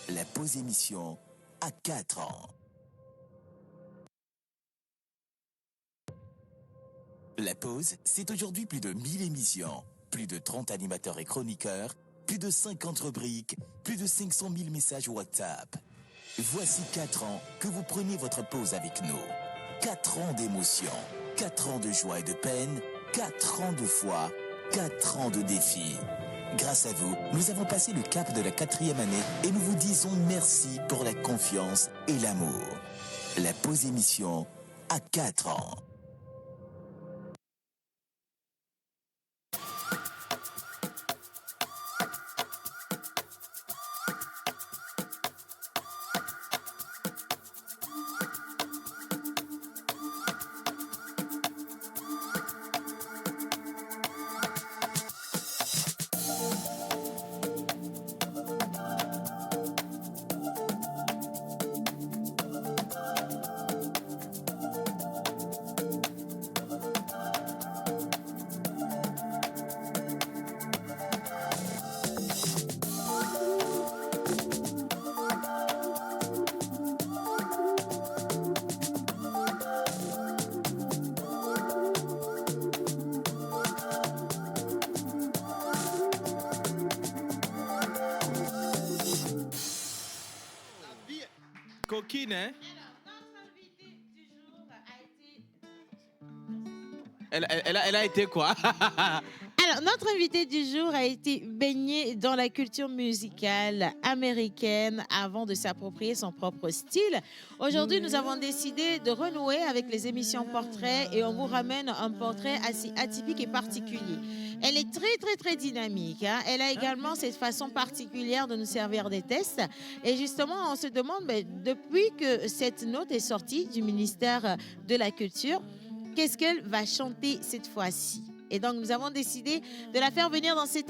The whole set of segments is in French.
La pause émission à 4 ans. La pause, c'est aujourd'hui plus de 1000 émissions, plus de 30 animateurs et chroniqueurs, plus de 50 rubriques, plus de 500 000 messages WhatsApp. Voici 4 ans que vous prenez votre pause avec nous. 4 ans d'émotion, 4 ans de joie et de peine, 4 ans de foi, 4 ans de défis. Grâce à vous, nous avons passé le cap de la 4e année et nous vous disons merci pour la confiance et l'amour. La pause émission à 4 ans. Coquine, hein? Elle a été quoi? Alors, notre invité du jour a été baigné dans la culture musicale américaine avant de s'approprier son propre style. Aujourd'hui, nous avons décidé de renouer avec les émissions portraits et on vous ramène un portrait assez atypique et particulier. Elle est très dynamique. Hein. Elle a également cette façon particulière de nous servir des tests. Et justement, on se demande, depuis que cette note est sortie du ministère de la Culture, qu'est-ce qu'elle va chanter cette fois-ci? Et donc, nous avons décidé de la faire venir dans cette...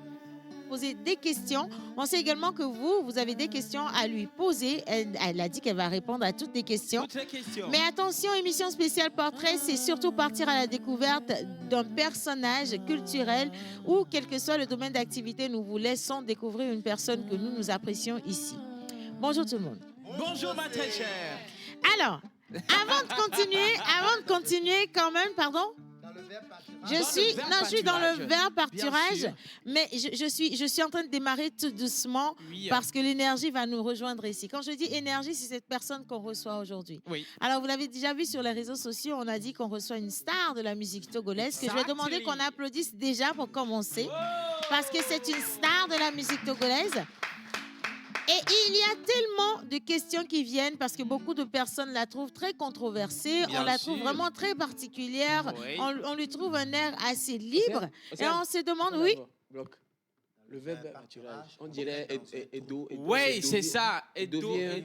poser des questions. On sait également que vous avez des questions à lui poser. Elle a dit qu'elle va répondre à toutes les questions. Toutes les questions. Mais attention, émission spéciale portrait, c'est surtout partir à la découverte d'un personnage culturel ou quel que soit le domaine d'activité, nous vous laissons découvrir une personne que nous apprécions ici. Bonjour tout le monde. Bonjour ma très chère. Alors, avant de continuer quand même, pardon. Je suis dans le verbe pâturage, mais je suis en train de démarrer tout doucement parce que l'énergie va nous rejoindre ici. Quand je dis énergie, c'est cette personne qu'on reçoit aujourd'hui. Oui. Alors, vous l'avez déjà vu sur les réseaux sociaux, on a dit qu'on reçoit une star de la musique togolaise, que je vais demander qu'on applaudisse déjà pour commencer, parce que c'est une star de la musique togolaise. Et il y a tellement de questions qui viennent parce que beaucoup de personnes la trouvent très controversée. On la trouve vraiment très particulière. Oui. On lui trouve un air assez libre. Et on se demande, oui. Le verbe pâturage, on dirait Edo. Oui, c'est ça. Edo, vient-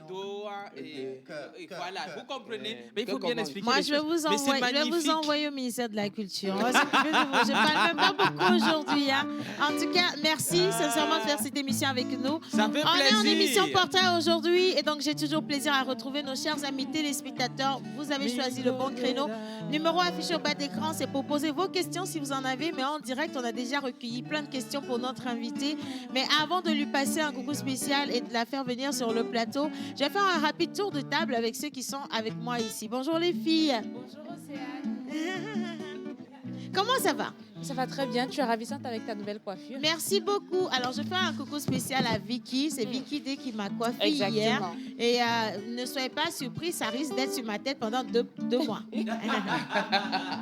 et voilà, vous comprenez. Mais il faut bien expliquer. Moi, les je vais choses. vous Mais c'est envoyer, magnifique. au ministère de la Culture. Je ne parle même pas beaucoup aujourd'hui. Hein. En tout cas, merci sincèrement de faire cette émission avec nous. Ça fait On est en plaisir. émission portrait aujourd'hui et donc j'ai toujours plaisir à retrouver nos chers amis téléspectateurs. Vous avez choisi le bon créneau. Numéro affiché au bas d'écran, c'est pour poser vos questions si vous en avez. Mais en direct, on a déjà recueilli plein de questions pour notre invité. Mais avant de lui passer un coucou spécial et de la faire venir sur le plateau, je vais faire un rapide tour de table avec ceux qui sont avec moi ici. Bonjour les filles. Bonjour Océane. Comment ça va? Ça va très bien, tu es ravissante avec ta nouvelle coiffure. Merci beaucoup. Alors, je fais un coucou spécial à Vicky. C'est Vicky D qui m'a coiffée Exactement. hier. Et ne soyez pas surpris, ça risque d'être sur ma tête pendant deux mois.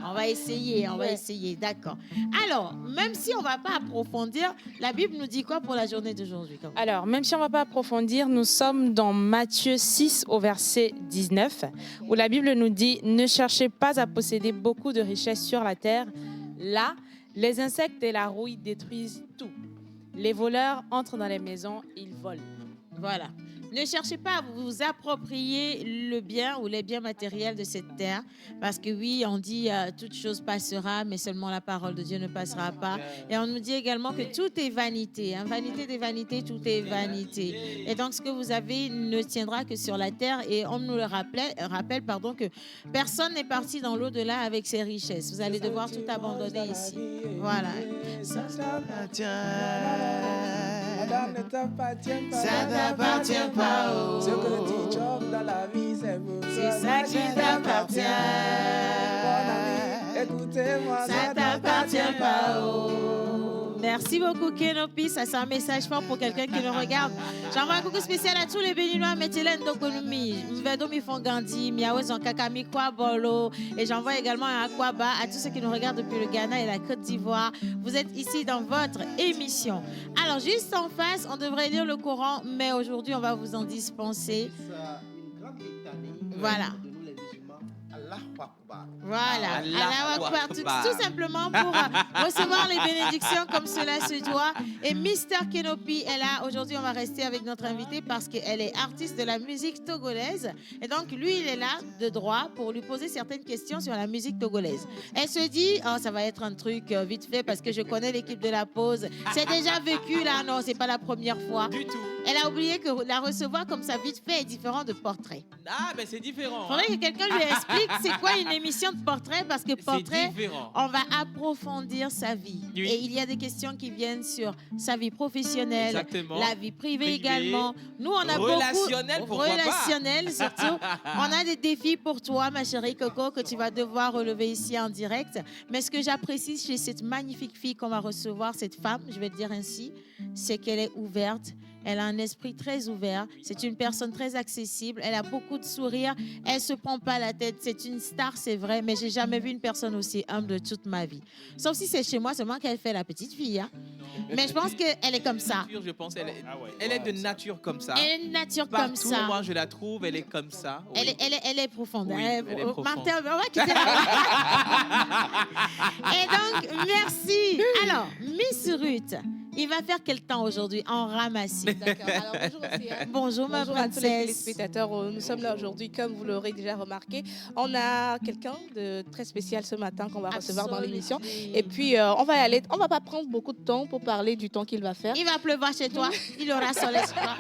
On va essayer, d'accord. Alors, même si on ne va pas approfondir, la Bible nous dit quoi pour la journée d'aujourd'hui? Alors, même si on ne va pas approfondir, nous sommes dans Matthieu 6 au verset 19, où la Bible nous dit « Ne cherchez pas à posséder beaucoup de richesses sur la terre. Là, les insectes et la rouille détruisent tout. Les voleurs entrent dans les maisons, ils volent. » Voilà. Ne cherchez pas à vous approprier le bien ou les biens matériels de cette terre. Parce que oui, on dit toute chose passera, mais seulement la parole de Dieu ne passera pas. Et on nous dit également que tout est vanité. Hein. Vanité des vanités, tout est vanité. Et donc, ce que vous avez ne tiendra que sur la terre. Et on nous le rappelle que personne n'est parti dans l'au-delà avec ses richesses. Vous allez devoir tout abandonner ici. Voilà. Ça ne t'appartient pas. Ça t'appartient pas, oh. Ce que tu chopes dans la vie, c'est pour C'est ça qui t'appartient. Mon ami, écoutez-moi, Ça t'appartient pas, oh. Merci beaucoup, Kenopi. Ça, c'est un message fort pour quelqu'un qui nous regarde. J'envoie un coucou spécial à tous les Béninois. Mettez-les Ndokonumi, Mvedomi Fongandi, Miaouez en Kakami, Kwabolo. Et j'envoie également un Akwaba à tous ceux qui nous regardent depuis le Ghana et la Côte d'Ivoire. Vous êtes ici dans votre émission. Alors, juste en face, on devrait lire le Coran, mais aujourd'hui, on va vous en dispenser. Une grande litanie Voilà. de nous les musulmans. Allahu Akbar. Voilà, Allahu Akbar. Tout Akbar. simplement pour recevoir les bénédictions comme cela se doit. Et Mister Kenopi est là. Aujourd'hui, on va rester avec notre invité parce qu'elle est artiste de la musique togolaise. Et donc, lui, il est là de droit pour lui poser certaines questions sur la musique togolaise. Elle se dit, oh, ça va être un truc vite fait parce que je connais l'équipe de la pause. C'est déjà vécu là, non, c'est pas la première fois. Du tout. Elle a oublié que la recevoir comme ça vite fait est différent de portrait. Ah, mais c'est différent. Faudrait que quelqu'un lui explique c'est quoi une émission de portrait parce que C'est portrait, différent. on va approfondir sa vie. Oui. Et il y a des questions qui viennent sur sa vie professionnelle, Exactement. la vie privée Privée. également. Nous, on a Relationnel, beaucoup pourquoi pas. relationnel surtout. On a des défis pour toi, ma chérie Coco, que tu vas devoir relever ici en direct. Mais ce que j'apprécie chez cette magnifique fille qu'on va recevoir, cette femme, je vais le dire ainsi, c'est qu'elle est ouverte. Elle a un esprit très ouvert. C'est une personne très accessible. Elle a beaucoup de sourires. Elle se prend pas la tête. C'est une star, c'est vrai, mais j'ai jamais vu une personne aussi humble de toute ma vie. Sauf si c'est chez moi seulement qu'elle fait la petite fille. Hein. Mais je pense qu'elle est comme ça. Nature, je pense, elle est de nature comme ça. Elle est une nature Partout, comme ça. moi, je la trouve, elle est comme ça. Oui. Elle est profonde. Oui, hein. elle est profonde. Martin, on va quitter la- Et donc, merci. Alors, Miss Ruth, il va faire quel temps aujourd'hui en ramassis? D'accord. Alors, bonjour aussi. hein. Bonjour, ma Bonjour à tous les princesse. téléspectateurs. Nous sommes là aujourd'hui, comme vous l'aurez déjà remarqué. On a quelqu'un de très spécial ce matin qu'on va recevoir dans l'émission. Et puis, on va y aller. On va pas prendre beaucoup de temps pour parler du temps qu'il va faire. Il va pleuvoir chez toi. Il aura soleil chez toi.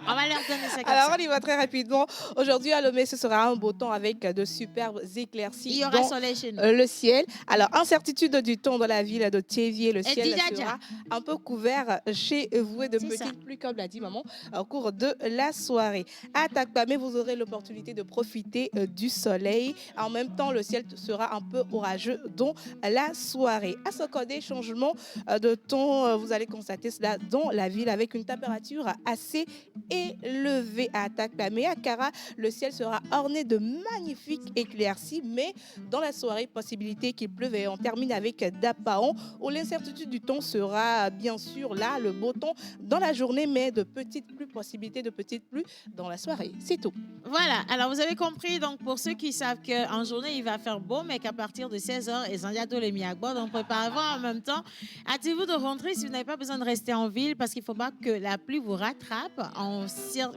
On va leur donner ça comme Alors, ça. on y va très rapidement. Aujourd'hui, à Lomé, ce sera un beau temps avec de superbes éclaircies Il y aura dans soleil chez nous. le ciel. Alors, incertitude du temps dans la ville de Thiévier. Le ciel Djadja. sera un peu couvert chez vous et de C'est ça. petites pluies, comme l'a dit maman, au cours de la soirée. À Takpamé, vous aurez l'opportunité de profiter du soleil. En même temps, le ciel sera un peu orageux dans la soirée. À Sokodé, changement de temps, vous allez constater cela dans la ville avec une température assez élevée. À Takpamé, à Kara, le ciel sera orné de magnifiques éclaircies, mais dans la soirée, possibilité qu'il pleuve et on termine avec Dapaon où l'incertitude du temps sera bien sûr là, le beau temps dans la journée, mais de petites pluies, possibilité de petites pluies dans la soirée. C'est tout. Voilà, alors vous avez compris, donc pour ceux qui savent qu'en journée il va faire beau, mais qu'à partir de 16h, et Zandiado les Miagbo, donc préparez-vous en même temps. Hâtez-vous de rentrer si vous n'avez pas besoin de rester en ville, parce qu'il ne faut pas que la pluie vous rattrape.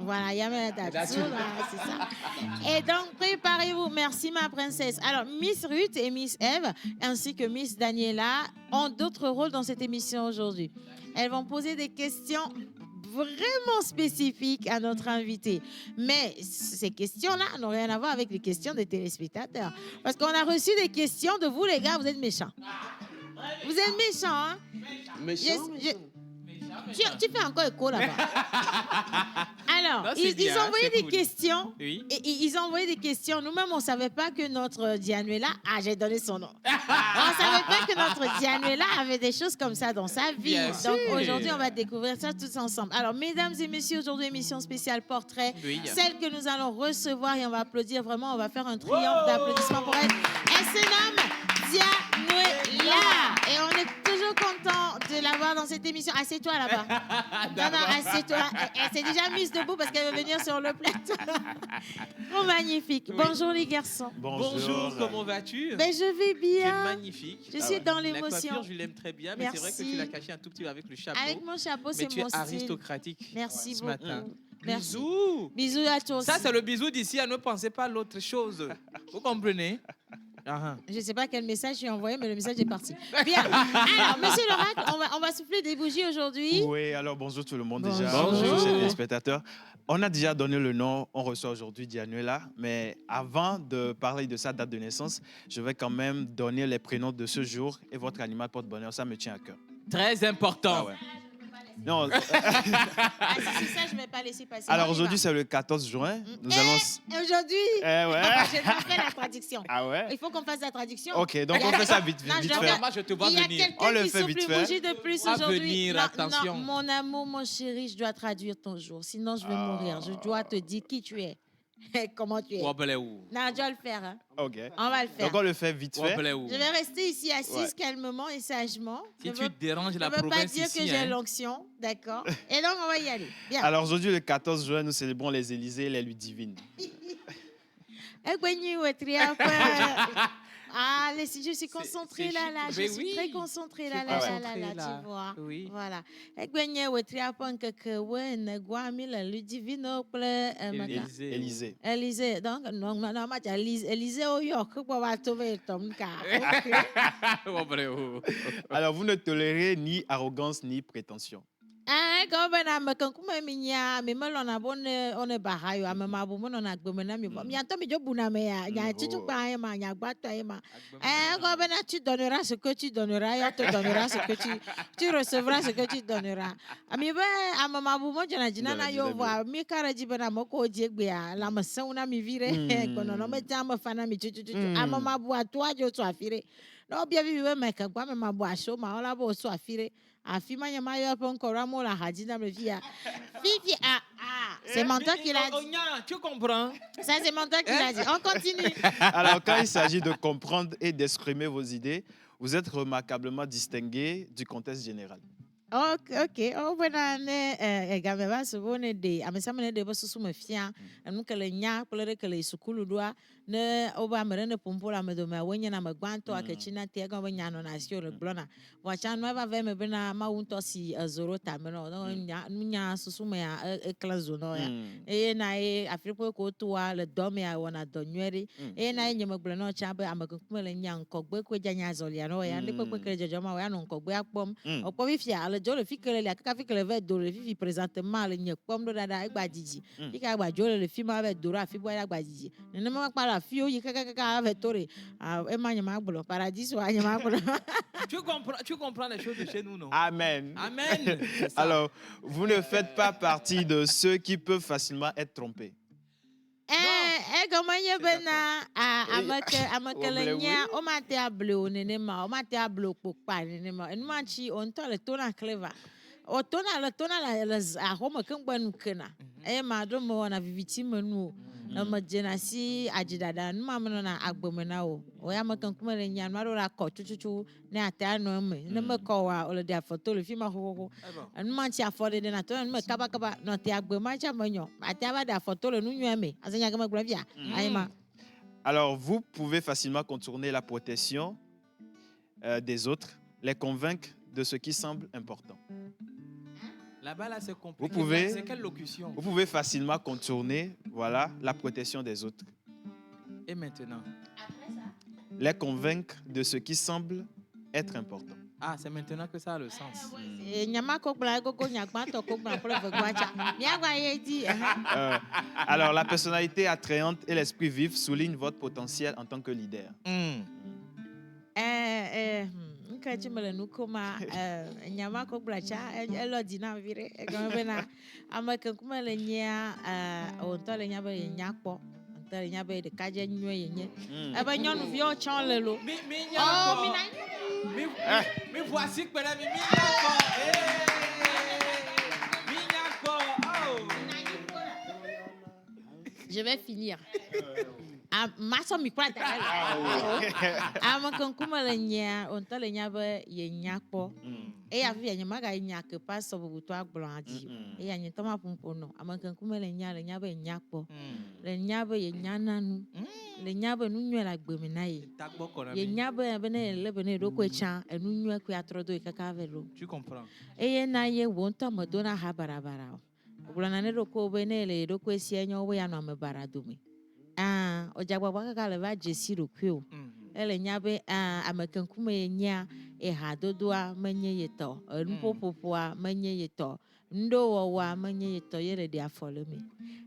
Voilà, Yamel Datsu, là, c'est ça. Et donc préparez-vous, merci ma princesse. Alors Miss Ruth et Miss Eve, ainsi que Miss Daniela, ont d'autres rôles dans cette émission aujourd'hui. Elles vont poser des questions vraiment spécifiques à notre invité. Mais ces questions-là n'ont rien à voir avec les questions des téléspectateurs. Parce qu'on a reçu des questions de vous, les gars, vous êtes méchants. Vous êtes méchants, hein? Tu fais encore écho là-bas. Alors, Non, c'est ils bien, ont envoyé c'est des cool. questions. Oui. Et ils ont envoyé des questions. Nous-mêmes, on ne savait pas que notre Dianuela... Ah, j'ai donné son nom. On ne savait pas que notre Dianuela avait des choses comme ça dans sa vie. Bien Donc, sûr. aujourd'hui, on va découvrir ça tous ensemble. Alors, mesdames et messieurs, aujourd'hui, émission spéciale portrait. Oui. Celle que nous allons recevoir et on va applaudir vraiment. On va faire un triomphe d'applaudissements pour elle. Elle se nomme Dianuela. Et on est toujours content de l'avoir dans cette émission. Assieds-toi là-bas. Non, assieds-toi. Elle s'est déjà mise debout parce qu'elle veut venir sur le plateau. Oh, magnifique. Oui. Bonjour les garçons. Bonjour, comment vas-tu? Ben, je vais Tu es bien. magnifique. Je suis dans La l'émotion. coiffure, je l'aime très bien, mais c'est vrai que Merci. tu l'as caché un tout petit peu avec le chapeau. Avec mon chapeau, mais c'est tu es mon style. aristocratique. Merci ce beaucoup. matin. Merci. Bisous. Bisous à toi aussi. Ça, c'est le bisou d'ici. Ne pensez pas à l'autre chose. Vous comprenez? Ah, Je ne sais pas quel message j'ai envoyé, mais le message est parti. Bien. Alors, monsieur l'oracle, on va souffler des bougies aujourd'hui. Oui, alors bonjour tout le monde Bonjour. déjà. Bonjour. Chers téléspectateurs. On a déjà donné le nom, on reçoit aujourd'hui Dianuela, mais avant de parler de sa date de naissance, je vais quand même donner les prénoms de ce jour et votre animal porte-bonheur, ça me tient à cœur. très important. Ah ouais. Non. Ah, si c'est ça, je ne vais pas laisser passer. Alors On y aujourd'hui, va. c'est le 14 juin. Nous allons. Et aujourd'hui, Eh ouais. je vais faire la traduction. Ah ouais. Il faut qu'on fasse la traduction. Ok, donc on fait ça vite, Non, je vite dois fait. faire- Moi, je te vois Il y a venir. On le quelqu'un qui fait souffle vite une fait. bougie de plus Va aujourd'hui. venir, Non, attention. non, mon amour, mon chéri, je dois traduire ton jour. Sinon, je vais mourir. Je dois te dire qui tu es. Comment tu es. Wobble où? Non, je dois le faire. Hein. Ok. On va le faire. Donc on le fait vite fait. Wobble où? Je vais rester ici assise Ouais. calmement et sagement. Si je tu veux, déranges je la veux pas province dire que ici, j'ai hein. l'onction, d'accord. Et donc, on va y aller. Bien. Alors aujourd'hui, le 14 juin, nous célébrons les Élysées et les Ludivines. Ah, je suis concentrée c'est là, chic. là. Je Mais suis oui. très concentrée Tu là, es là, là, concentrée, là, là. tu vois. Oui. Voilà. Egbenye wetria panke ke we ne gwa mi le Ludivine kple maka. Élysée. Élysée. Élysée. Donc, non, non, ma cha Élysée au York, kwa wa tove tom ka. Wobble où? Alors vous ne tolérez ni arrogance ni prétention. Ah, quand ben am kan kuma mi nya mi melo na bonne one bahayo am ma bu mo na gbe na mi bo mi anto mi jo bu na me ya nya tutu Oh. pa ma nya gba to ma. Quand ben tu donneras ce que tu donneras, et on te donnera ce que tu recevras ce que tu donneras. Ami be am ma bu mo jana jina na yo vo mi kara ji bena mo ko je gbe ya la ma se una mi vire ko no me ta ma fa na mi tutu am ma bu atwa jo to afire. No bia vi we me ka gba me ma bu asho ma ola bo so afire. Afima nyama yo pon koramo la hadina me via. Fifi c'est Mentor qui l'a dit. Ogna, tu comprends? Ça c'est Mentor qui l'a dit. On continue. Alors quand il s'agit de comprendre et d'exprimer vos idées, vous êtes remarquablement distingué du contexte général. Ok. Oh bena ne game ba so bone de amesama ne de bo susu me fia. Anu kele nya kele kele sukulu doa ne oba mere ne pompola me do me wenya na me gbanto akechi na te ga nya no na si o le glona. Wa cha no eva ve me bena ma wunto si zoro ta me no nya susu me a klazo no ya. E na afripo ko to wa le do me a wona do nwere. E na nye me glona cha be amakunkume le nya nkogbe ko janya zolia no ya ndi kwe kele jojoma wa no nkogbe akpom. Okpo bi fia jo le fikele le kaka fikele ve do le fifi présentement le nye pom do dada egba didi fika egba jo le fi ma ve do ra fi bo egba didi ne ma pa la fi o yi kaka ve tore e ma nya ma gbo paradis wa nya ma gbo. Tu comprends les choses de chez nous, non? Amen. Amen. C'est ça. Alors, vous ne faites pas partie de ceux qui peuvent facilement être trompés. Comment y bena amake le nya o ma te ablo nene ma o ma te ablo pokpa nene ma en ma chi on to le tona clever o tona la a homa kan gbanu kana ma do mo na viviti manu na ma jenasi ajidada nu ma no na agbomena o ya makan kuma le nya ma do la ko chuchu ne ata no me ne me ko wa o le dia photo le fi ma ho nu ma chi afode de na to nu me kaba no te agboma cha manyo ata ba da photo le nu nyu me azanya kama gura via ayima. Alors, vous pouvez facilement contourner la protection des autres, les convaincre de ce qui semble important. Là-bas, là, c'est compliqué. Vous pouvez- C'est quelle locution? Vous pouvez facilement contourner, voilà, la protection des autres, Et maintenant? les convaincre de ce qui semble être important. Ah, c'est maintenant que ça a le sens. Nyama ko bla go nyakba to ko bla pour le gwacha mia gwa ye di Alors, la personnalité attrayante et l'esprit vif soulignent votre potentiel en tant que leader. nka chimele nukoma nyama ko bla cha elo di na vire go bena amaka kuma le nya o to le nya ba ye nyakpo to le nya ba de kaje nyu ye nye e ba nyonu vi o chan le lo Mais voici que madame je vais finir. Maso mi kwa ta. Amaka kuma le nya o to le nya ba ye nyakpo. E ya fi nyama ga nya ke pa so bu to agbon adi. E ya nyi to ma pompo no. Amaka kuma le nya ba nyakpo. Le nya ba ye nyananu. Le nya ba nu nyu la gbemi na ye. Ye nya ba ne le bene do ko chan enu nyu ku atrodo e kaka velo. Tu comprends? E ye na ye won to mo do na ha barabara. Ogbona ne do ko be ne le do ko esi enyo wo ya no me baradumi. Ojagbagba kaka le va jesi do ku. Ele nya be American kuma ye nya e ha dodoa menye yeto. Npopopoa menye yeto. Ndo wawa menye yeto ye le dia follow me.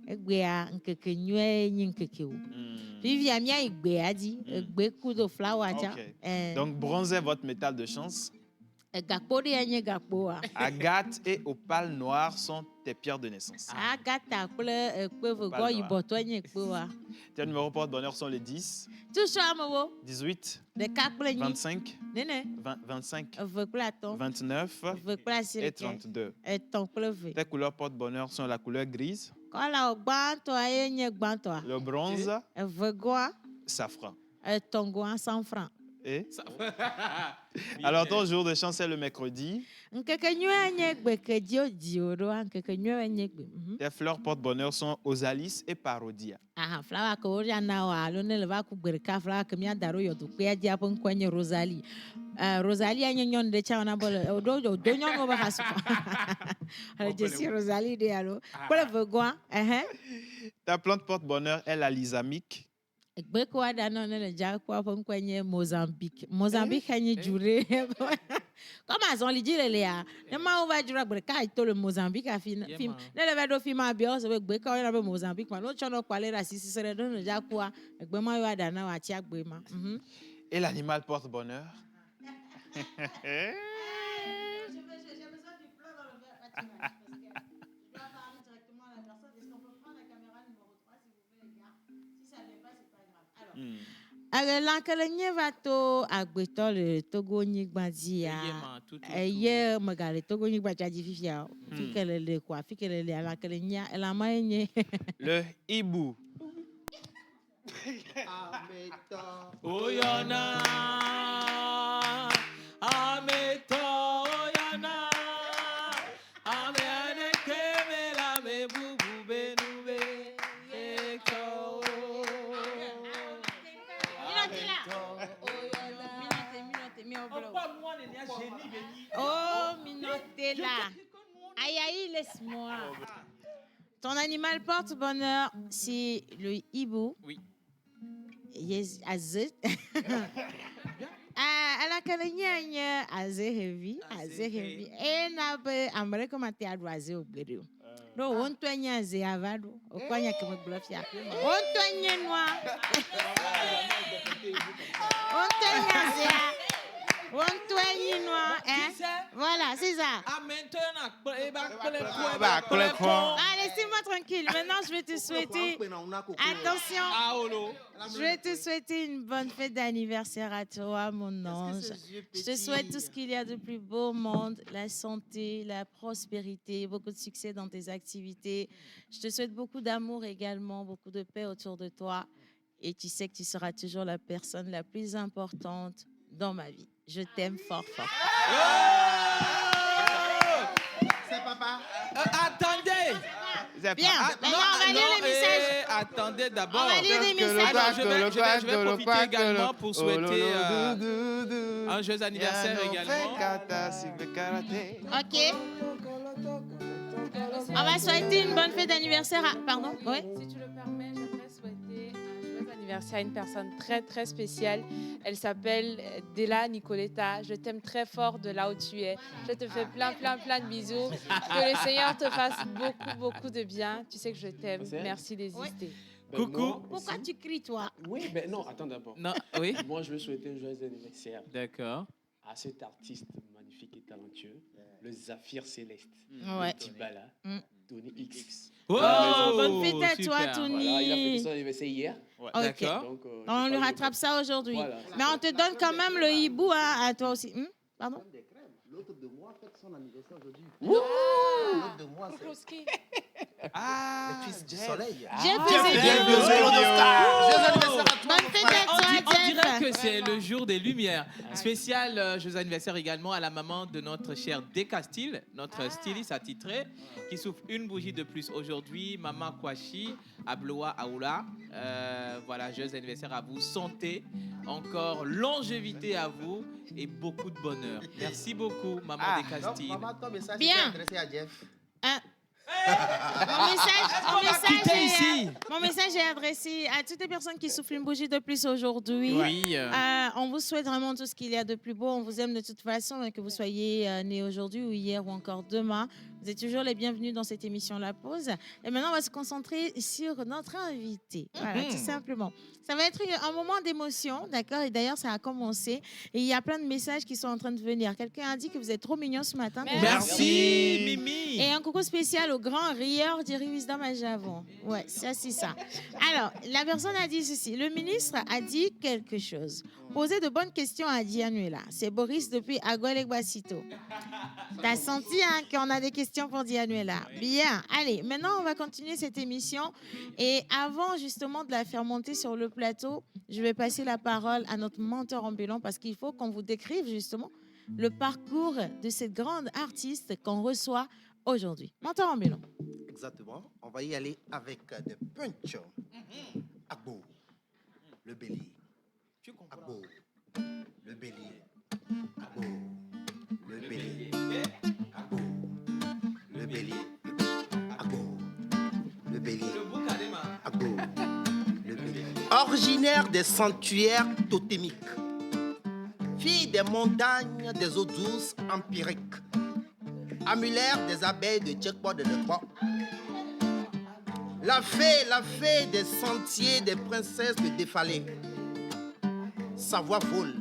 Egbea nkeke nyue nyi nkeke wo. Vivi amia igbe adi, egbe kudo flower cha. Ok. Donc, bronzer votre métal de chance. Gakpo de anye gakpo a. Agathe et opale noire sont tes pierres de naissance. Agata kple kpeve Pas go le yibɔtɔ nye kpe a. Tes numéros porte-bonheur sont les 10, Tusu amewo 18, ɖeka kple nyi. 25, Nene 25, eve kple atɔ. 29 Eve kple et asiɖeke. 32. Etɔ̃ kple eve. Tes couleurs porte-bonheur sont la couleur grise, Kɔla gbãtɔa ye nye gbãtɔa. le bronze, Evegoa safran. etɔ̃goa 100 francs. Et alors ton jour de chance c'est le mercredi. Ŋkekenyuie nye gbekedio dio ɖoa ŋkekenyuie nye gbe. Tes fleurs porte-bonheur sont Osalis et Parodia. Aha, flawa ke woria na wa alo ne le va ku gbe ɖeka flawa ke mía da ɖo yɔdokpea dzia ƒe ŋkɔe nye Rosalie. Rosalie nye nyɔnu ɖe tsã wona be woɖo nyɔnuwo be hasufa. Ale dzesi Rosalie ɖe alo kple vegoa. Ta plante porte-bonheur est la lysamique. Gbe ko ada no ne le dzakoa ƒe ŋkɔe nye Mozambique. Mozambique nye du ɖe. Comme azɔli dzi le lea, ne mawo va dzra gbe ɖeka to le Mozambique afi ne le va ɖo fi ma bia se be gbe ka yɔna be Mozambique ma no tsɔ no kpale ɖe asi sise ɖe no dzakoa gbe ma yo ada na wa tia gbe ma. Et l'animal porte-bonheur? Agela kele nye va to agbetɔ le Togo nyigba dzia. Eye mega le Togo nyigba dzi fifia. Fi ke le kwa, fi ke le ala kele nya ela ma nye. Le hibou. Oyana. Ameto oyana. Ameane kemela me bubu benube. Oh, Minotella. Aïe, aïe, laisse-moi. Ton animal porte-bonheur, c'est le hibou. Oui. Yes, azet. À la calaigne, azehevi, azehevi. Et n'a pas américain maté à doiser au blé. No, on toigne ze avado. Au coin que me bluffia. On toigne noir. On toigne ze. On toigne noir, hein? Voilà, c'est ça. Allez, laissez-moi tranquille. Maintenant, je vais te souhaiter. Attention. Je vais te souhaiter une bonne fête d'anniversaire à toi, mon ange. Je te souhaite tout ce qu'il y a de plus beau au monde, la santé, la prospérité, beaucoup de succès dans tes activités. Je te souhaite beaucoup d'amour également, beaucoup de paix autour de toi. Et tu sais que tu seras toujours la personne la plus importante dans ma vie. Je t'aime fort, fort. C'est papa. Attendez. Bien, maintenant on va lire les messages. Attendez d'abord. On va lire les messages. Alors, je vais profiter également pour souhaiter un joyeux anniversaire également. Ok. On va souhaiter une bonne fête d'anniversaire à... Pardon? Oui. Si tu le permets, j'aimerais souhaiter un joyeux anniversaire à une personne très très spéciale. Elle s'appelle Della Nicoletta. Je t'aime très fort de là où tu es. Je te fais plein de bisous. Que le Seigneur te fasse beaucoup de bien. Tu sais que je t'aime. Merci d'exister. Coucou. Pourquoi tu cries, toi? Oui, mais non, attends d'abord. Non, oui. Moi, je veux souhaiter un joyeux anniversaire D'accord. à cet artiste magnifique et talentueux, le Zafir Céleste. Ouais. Tibala, Tony X. Oh, bonne fête à toi, super. Tony. Voilà, il a fêté son anniversaire hier. Ouais. Ok. D'accord. Donc, On lui rattrape ça aujourd'hui. Voilà. Mais on te donne quand même le hibou hein, à toi aussi. Pardon? L'autre de moi fête son anniversaire aujourd'hui. L'autre de moi, c'est le fils du soleil. Jeff, bonne fête à toi, On dirait Jeff. que c'est le jour des Lumières. Spécial joyeux anniversaire également à la maman de notre chère Decastil, notre styliste attitré, qui souffle une bougie de plus aujourd'hui. Maman Kwashi, Abloa Aoula. Voilà, joyeux anniversaire à vous. Santé, encore longévité à vous et beaucoup de bonheur. Merci beaucoup, maman Decastil. Donc, maman, ton message Bien. est adressé à Jeff. Mon message est adressé à toutes les personnes qui soufflent une bougie de plus aujourd'hui. Oui. On vous souhaite vraiment tout ce qu'il y a de plus beau. On vous aime de toute façon, que vous soyez né aujourd'hui ou hier ou encore demain. Vous êtes toujours les bienvenus dans cette émission La Pause. Et maintenant, on va se concentrer sur notre invité. Voilà, tout simplement. Ça va être un moment d'émotion, d'accord? Et d'ailleurs, ça a commencé. Et il y a plein de messages qui sont en train de venir. Quelqu'un a dit que vous êtes trop mignon ce matin. Merci, Mimi. Et un coucou spécial au grand rieur d'Iri Wisdom à Javon. Ouais, ça, c'est ça. Alors, la personne a dit ceci. Le ministre a dit quelque chose. Posez de bonnes questions à Dianuela. C'est Boris depuis Agoué-les-Guacito. T'as senti qu'on a des questions pour Dianuela. Bien. Allez, maintenant, on va continuer cette émission. Et avant, justement, de la faire monter sur le plateau, je vais passer la parole à notre mentor ambulant parce qu'il faut qu'on vous décrive, justement, le parcours de cette grande artiste qu'on reçoit aujourd'hui. Mentor ambulant. Exactement. On va y aller avec des punch. Agbo, le bélier. Agbo, le bélier. Agbo, le bélier. Agbo, le bélier. Agbo, le bélier. Agbo, le bélier. Originaire des sanctuaires totémiques, fille des montagnes des eaux douces empiriques, amulaire des abeilles de Tchekpo de Nekpo. La fée des sentiers des princesses de Défalé. Sa voix vole,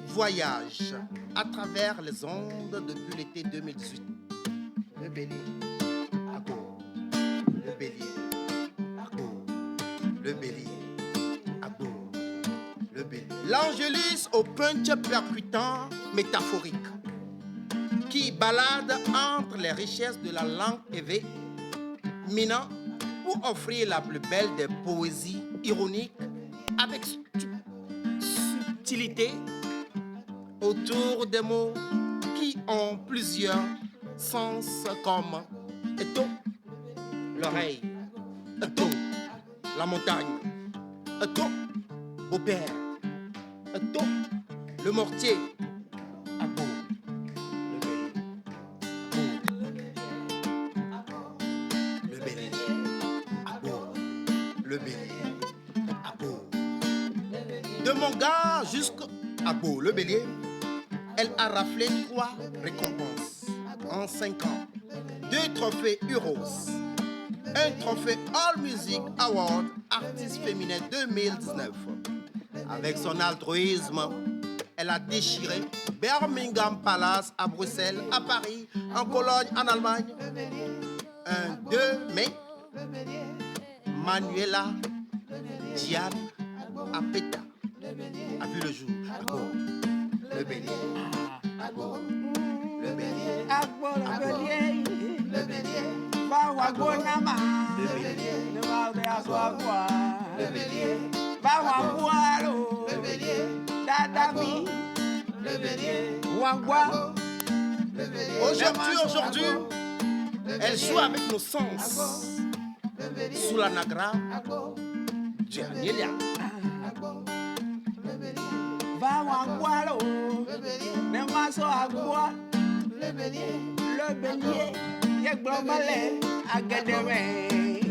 voyage à travers les ondes depuis l'été 2018. Le bélier, Agbo, le bélier, Agbo, le bélier, Agbo, le bélier. L'Angélus au punch percutant, métaphorique, qui balade entre les richesses de la langue évée, minant pour offrir la plus belle des poésies ironiques avec subtilité autour des mots qui ont plusieurs sens comme étau, l'oreille, étau, la montagne, étau, beau-père, étau, le mortier, Agbo, le bélier, Agbo, le bélier, Agbo. De mon gars jusqu'à Agbo, le bélier, elle a raflé 3 récompenses en 5 ans. 2 trophées Euros, un trophée All Music Award Artiste Féminin 2019. Avec son altruisme, elle a déchiré Birmingham Palace à Bruxelles, à Paris, en Cologne, en Allemagne. Un 2 mai, Manuela Diane Apeta a vu le jour. Agbo, le bélier. Agbo, le bélier. Agbo, le bélier. Le bélier. Agbo nama. Le bélier. Le bélier. Le bélier. Dadami. Le bélier. Wangwa. Aujourd'hui, elle joue avec nos sens. Sous la nagra, Dianuela.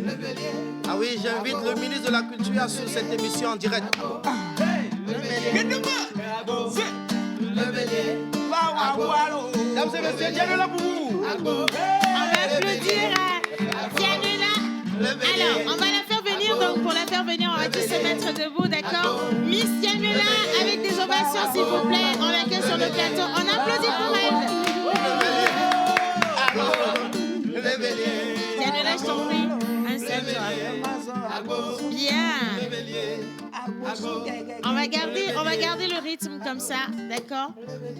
Le bélier. Ah oui, j'invite le ministre de la Culture à suivre cette émission en direct. Le bélier. Mesdames et messieurs, Dianuela pour vous. On va applaudir Dianuela. Alors, on va la faire venir. Donc, pour la faire venir, on va tous se mettre debout, d'accord? Miss Dianuela, avec des ovations, s'il vous plaît. On l'accueille sur le plateau. On applaudit pour elle. Dianuela, je t'en prie. Un seul bien. On va garder le rythme comme ça, d'accord?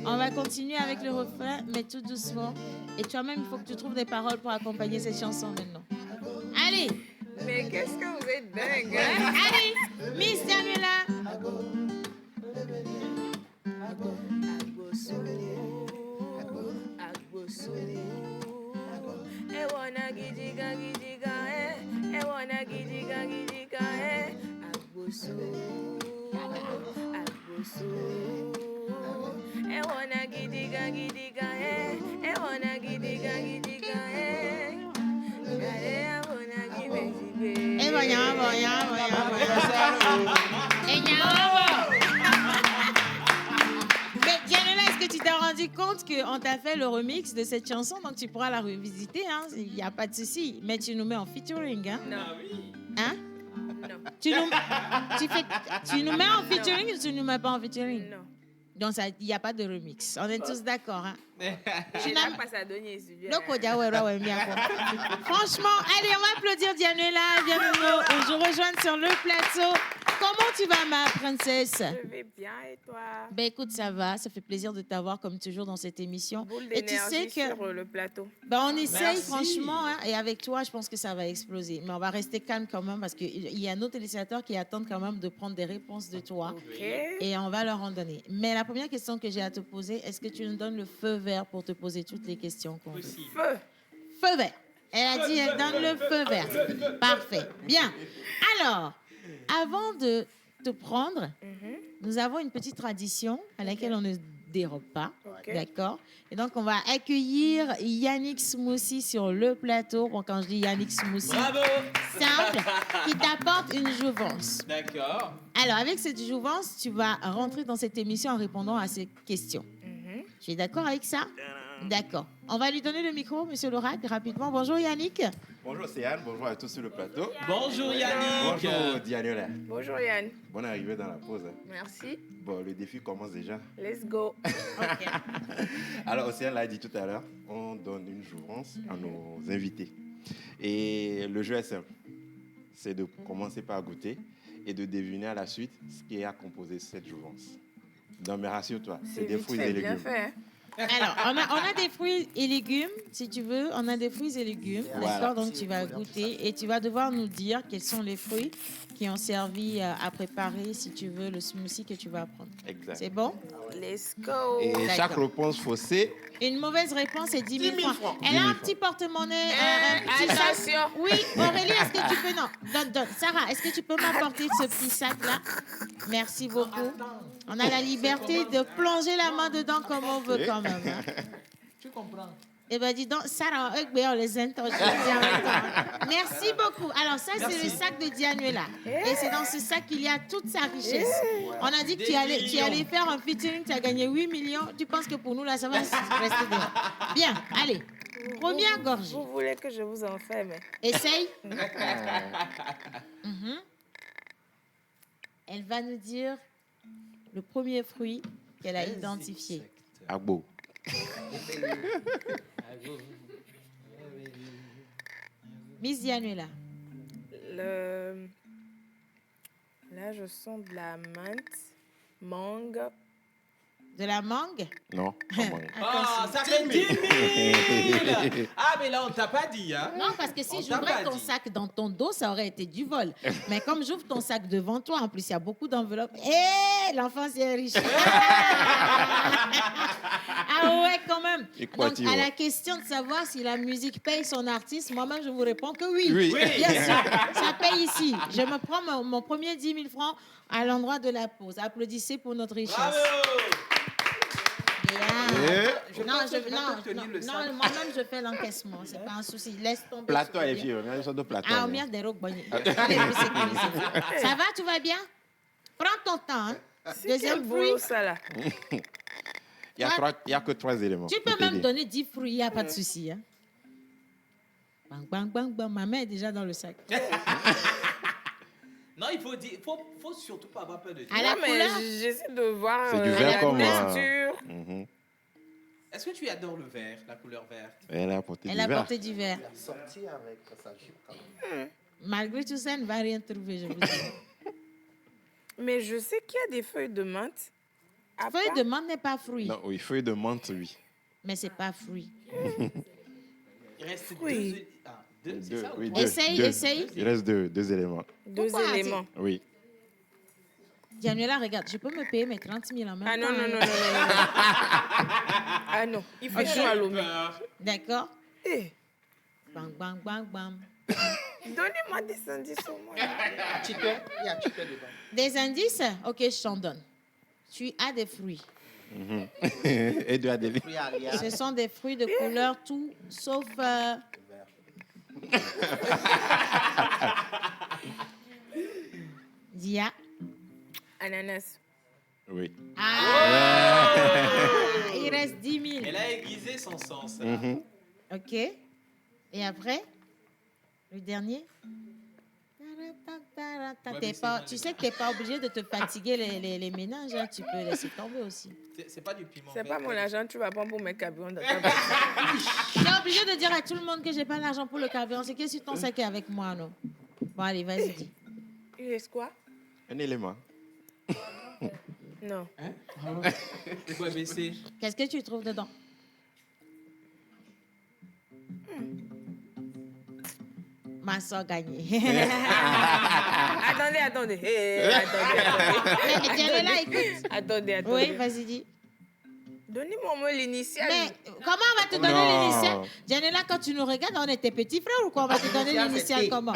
On va continuer avec le refrain, mais tout doucement. Et toi-même, il faut que tu trouves des paroles pour accompagner cette chanson maintenant. Allez! Mais qu'est-ce que vous êtes dingue, hein? Allez! Miss Dianuela! Mais Dianuela, est-ce que tu t'es rendu compte qu'on t'a fait le remix de cette chanson, donc tu pourras la revisiter, hein. Il n'y a pas de souci. Mais tu nous mets en featuring, hein? Non. Hein? Non. Tu nous mets en featuring ou tu nous mets pas en featuring? Non. Donc, il n'y a pas de remix. On est tous d'accord, hein? Je n'aime pas ça donner Franchement, allez, on va applaudir Dianuela. Viens nous rejoindre sur le plateau. Comment tu vas, ma princesse? Je vais bien et toi? Ben écoute, ça va. Ça fait plaisir de t'avoir comme toujours dans cette émission. Boule Et tu sais d'énergie que sur le plateau. ben, on essaye, Merci. franchement, hein, et avec toi, je pense que ça va exploser. Mais on va rester calme quand même parce qu'il y a nos téléspectateurs qui attendent quand même de prendre des réponses de toi. Ok. Et on va leur en donner. Mais la première question que j'ai à te poser, est-ce que tu nous donnes le feu vert pour te poser toutes les questions qu'on veut? Possible. Feu. Feu vert. Elle a dit, elle donne le feu vert. Parfait. Bien. Alors, avant de te prendre, nous avons une petite tradition à laquelle on ne dérobe pas. Ok. D'accord? Et donc, on va accueillir Yannick Smoothie sur le plateau. Bon, quand je dis Yannick Smoothie, Bravo. simple, qui t'apporte une jouvence. D'accord. Alors, avec cette jouvence, tu vas rentrer dans cette émission en répondant à ces questions. Tu es d'accord avec ça? D'accord. On va lui donner le micro, monsieur l'oracle, rapidement. Bonjour Yannick. Bonjour Céane, bonjour à tous sur le plateau. Bonjour Yannick. Bonjour Dianuela. Bonjour Yann. Bonne arrivée dans la pause. Hein. Merci. Bon, le défi commence déjà. Let's go. Alors, Océane l'a dit tout à l'heure, on donne une jouvence à nos invités. Et le jeu est simple. C'est de commencer par goûter et de deviner à la suite ce qui a composé cette jouvence. Donc, mais rassure-toi, c'est des vite fruits fait, et bien légumes. fait, hein. Alors, on a des fruits et légumes, si tu veux. On a des fruits et légumes. Voilà. D'accord? Donc, tu vas goûter et tu vas devoir nous dire quels sont les fruits qui ont servi à préparer, si tu veux, le smoothie que tu vas prendre. Exact. C'est bon? Let's go. Et D'accord. chaque réponse faussée, Une mauvaise réponse est 10 000 francs. Elle 10 000 a un francs. petit porte-monnaie, un petit sac. Attention. Oui, Aurélie, est-ce que tu peux... Non, donne. Sarah, est-ce que tu peux m'apporter ce petit sac-là? Merci beaucoup. On a la liberté de plonger la main dedans comme on veut quand même. Hein. Tu comprends. Eh bien, dis donc, Sarah, on les interroge. Merci beaucoup. Alors, ça, c'est le sac de Dianuela. Et c'est dans ce sac qu'il y a toute sa richesse. On a dit que tu allais faire un featuring, tu as gagné 8 millions. Tu penses que pour nous, là, ça va rester dehors. Bien, allez. Première gorgée. Vous voulez que je vous enferme? Essaye. Mhm. Elle va nous dire le premier fruit qu'elle a identifié. agbo. Miss Dianuela. Là, je sens de la menthe, mangue. De la mangue? Non, pas mangue. Ah, ça fait 10 000. Ah, mais là, on t'a pas dit, hein? Non, parce que si On j'ouvrais t'a pas ton dit. sac dans ton dos, ça aurait été du vol. Mais comme j'ouvre ton sac devant toi, en plus, il y a beaucoup d'enveloppes. Hé, l'enfance est riche. Ah ouais, quand même. Et quoi, Donc, tu à vois? la question de savoir si la musique paye son artiste, moi-même, je vous réponds que oui. Oui. Bien sûr, ça paye ici. Je me prends mon premier 10 000 francs à l'endroit de la pause. Applaudissez pour notre richesse. Bravo. Bien. Je Non, pense que je vais t'obtenir le sac. moi-même, je fais l'encaissement. C'est pas un souci. Laisse tomber. Plateau tu fais est bien. fier, on a une sorte de plateau. Ah, merde, des rocs bognés. Allez, plus sécurisé. Ça va, tout va bien? Prends ton temps. Hein. C'est quel Deuxième fruit. boulot, ça, là? Il n'y a que 3 éléments. Tu peux pour même t'aider. donner 10 fruits, il n'y a pas de souci. Hein. Bang, bang, bang, bang. Ma main est déjà dans le sac. Non, il faut dire, faut surtout pas avoir peur de dire. À la Non, mais couleur? j'essaie de voir C'est du la vert comme, texture. Mhm. Est-ce que tu adores le vert, la couleur verte? Elle a apporté Elle du a vert. porté du verre. Sorti avec sa jupe quand même. Malgré tout ça, elle ne va rien trouver, je vous dis. Mais je sais qu'il y a des feuilles de menthe. À Feuille part- de menthe n'est pas fruit, Non, oui, feuille de menthe, oui. mais c'est pas fruit. Il reste Oui. deux, c'est Deux, ça ou oui, trois? deux, Essaye, deux. essaye. Il reste deux éléments. Deux Pourquoi? éléments. Oui. Dianuela, regarde, je peux me payer mes 30 000 en même Ah non, temps, non, hein. non, non, non, non. Ah non, il fait chaud à Lomé. D'accord? Eh, Bang, bang, bang, bang. donnez-moi des indices au moins. Il y a Chipe dedans. Des indices? Ok, je t'en donne. Tu as des fruits. Et de Adélie. Fruit alia. Ce sont des fruits de couleur tout, sauf... Dia. Ananas. Oui. Ah! Il reste 10 000. Elle a aiguisé son sens. Là. Mhm. OK. Et après, le dernier. Tu sais que tu n'es pas obligé de te fatiguer les ménages. Hein. Tu peux laisser tomber aussi. C'est pas du piment. C'est pas mon argent, tu vas prendre pour mes carburants. Tu es obligé de dire à tout le monde que j'ai pas l'argent pour le carburant. C'est que si ton sac est avec moi, non? Bon, allez, vas-y, dis. Il reste quoi? Un élément. Non. Pourquoi baisser? Qu'est-ce que tu trouves dedans? Ma soeur gagnée. Attendez. Attendez. Diane-là, écoute. Attendez. Oui, vas-y, dis. Donnez-moi au moins l'initiale. Mais comment on va te donner Non. l'initiale? Diane-là, quand tu nous regardes, on est tes petits frères ou quoi? On va te donner l'initiale comment?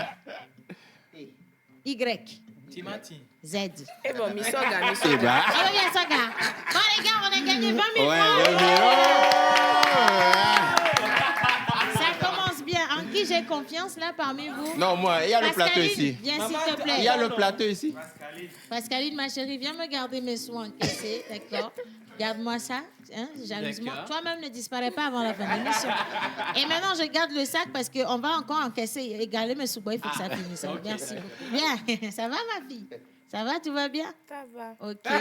Y. Timati. Z. Eh bon, Missoga. Eh ben. Ah oui, bien ça, gars. Bon, les gars, on a gagné 20 000 Ouais, francs. 20 000. Ça commence bien. En qui j'ai confiance, là, parmi vous? Non, moi, il y a le plateau Pascaline, ici. viens, s'il te plaît. Il y a le plateau ici. Pascaline, ma chérie, viens me garder mes sous encaissés, d'accord? Garde-moi ça, hein, jalousement. D'accord. Toi-même ne disparais pas avant la fin de l'émission. Et maintenant, je garde le sac parce qu'on va encore encaisser, égaler mes sous-bois. Il faut que ça finisse. ok. Merci beaucoup. Bien, ça va, ma fille? Ça va, tout va bien? Ça va. OK. Ah,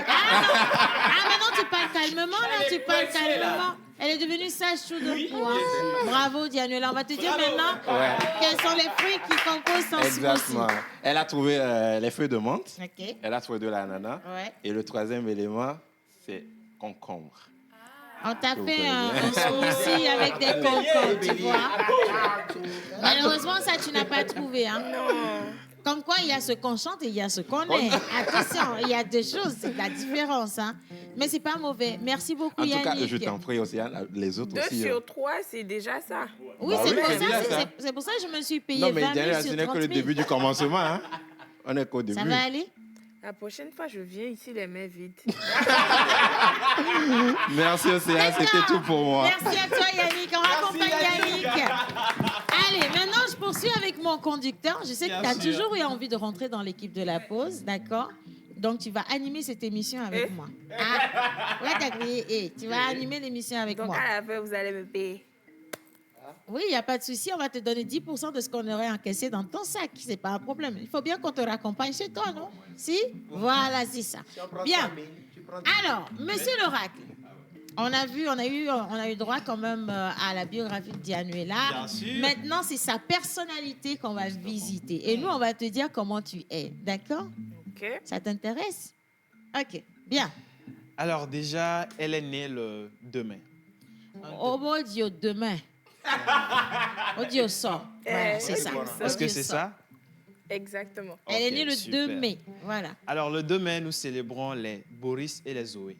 maintenant, tu parles calmement, là. Tu parles pressée, là. calmement. Elle est devenue sage tout d'un coup. Hein. Bravo, Dianuela. On va te dire maintenant Ouais. quels sont les fruits qui composent son Exactement. smoothie. Elle a trouvé les feuilles de menthe. OK. Elle a trouvé de l'ananas. Ouais. Et le troisième élément, c'est concombre. On t'a Vous fait un connaissez. smoothie avec des concombres, tu vois. Malheureusement, ça, tu n'as pas trouvé. Hein. Comme quoi, il y a ce qu'on chante et il y a ce qu'on est. Attention, il y a deux choses, c'est la différence. Hein. Mais c'est pas mauvais. Merci beaucoup, En tout cas, Yannick. je t'en prie, Océane, les autres 2 aussi. sur 3, c'est déjà ça. Oui, Bah c'est oui, pour, c'est ça, bien c'est- ça. c'est pour ça que je me suis payé Non, mais 20 000 Diana, sur ce n'est que 30 le 000. début du commencement. Hein. On est qu'au début. Ça va aller? La prochaine fois, je viens ici les mains vides. Merci, Océane, c'était tout pour moi. Merci à toi, Yannick. On raccompagne Yannick. Allez, maintenant, je poursuis avec mon conducteur. Je sais que tu as toujours eu envie de rentrer dans l'équipe de la pause, d'accord? Donc, tu vas animer cette émission avec moi. Ah, là, tu as crié, tu vas animer l'émission avec Donc, moi. à la fin, vous allez me payer. Oui, il n'y a pas de souci. On va te donner 10% de ce qu'on aurait encaissé dans ton sac. Ce n'est pas un problème. Il faut bien qu'on te raccompagne chez toi, non? Si? Voilà, c'est ça. Bien. Alors, monsieur l'oracle, on a eu droit quand même à la biographie de Dianuela. Bien sûr. Maintenant, c'est sa personnalité qu'on va visiter. Et nous, on va te dire comment tu es. D'accord? OK. Ça t'intéresse? OK. Bien. Alors déjà, elle est née le 2 mai. Oh mon Dieu, demain. Oh Dieu, sort. Voilà, c'est ça. Est-ce que Dieu c'est sort. ça? Exactement. Elle est Ok, née le super. 2 mai. Voilà. Alors le 2 mai, nous célébrons les Boris et les Zoé.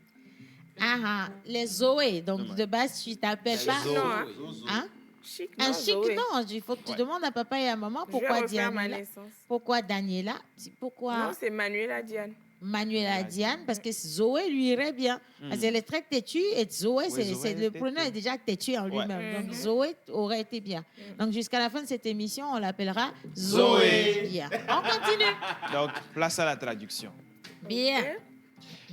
Ah, les Zoé. Donc, de base, tu t'appelles Les pas. Zoé. Non, hein. Hein? Chic, Un non, chic, Zoé. non. Il faut que tu demandes à papa et à maman Je pourquoi vais refaire ma Diane. naissance. Pourquoi Daniela? Pourquoi Non, c'est Manuela Diane. Manuela Diane? Parce que Zoé lui irait bien. Parce qu'elle est très têtue et Zoé, Zoé c'est est le têtue. prénom est déjà têtu en lui-même. Ouais. Donc Mhm. Zoé aurait été bien. Donc jusqu'à la fin de cette émission, on l'appellera Zoé. Zoé. Bien. On continue. Donc, place à la traduction. Bien.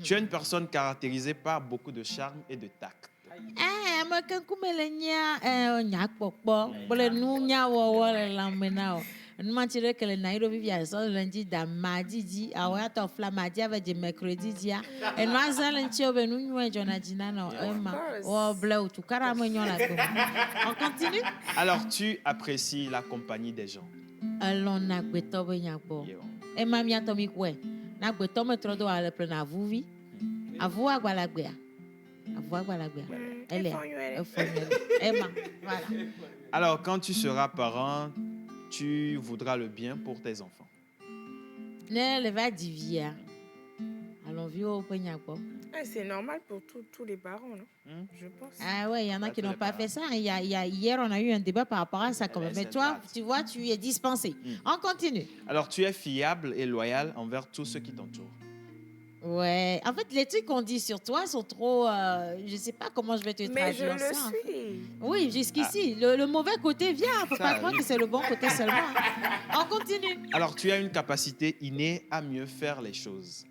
Tu es une personne caractérisée par beaucoup de charme et de tact. Eh, ame ke ŋkume le nya nyakpɔkpɔ kple nunyawɔwɔ le lãme na o. Numatsi ɖe ke le Nairobi via zɔ le ŋdzi da madi dzi awɔ ya tɔ flamadi ave dze mercredi dzia. Enua zã le ŋuti be nu nyuie dzɔna dzi na nɔ ema. Wɔ ble o tukara me nyɔ la gbe. On continue. Alors, tu apprécies la compagnie des gens. Elɔ̃ na gbetɔ be nyakpɔ. Yeah. Ema miatɔ mi kɔe. Na gbetɔ me trɔ do ale ple na avuvi. Avu agbalagbea. Avu agbalagbea. Elle est. Emma. Voilà. Alors, quand tu seras parent, tu voudras le bien pour tes enfants. Ne le va divia. Allons vieux au nyakpɔ. C'est normal pour tous les parents, non? Je pense. Ah ouais, il y en a qui n'ont pas fait ça. Hier, on a eu un débat par rapport à ça quand même. Mais toi, tu vois, tu es dispensé. On continue. Alors, tu es fiable et loyal envers tous ceux qui t'entourent. Ouais. En fait, les trucs qu'on dit sur toi sont trop... je sais pas comment je vais te Mais je traduire le ça. en fait. suis. Oui, jusqu'ici. Le mauvais côté vient. Faut Ça, pas croire oui. que c'est le bon côté seulement. On continue. Alors, tu as une capacité innée à mieux faire les choses.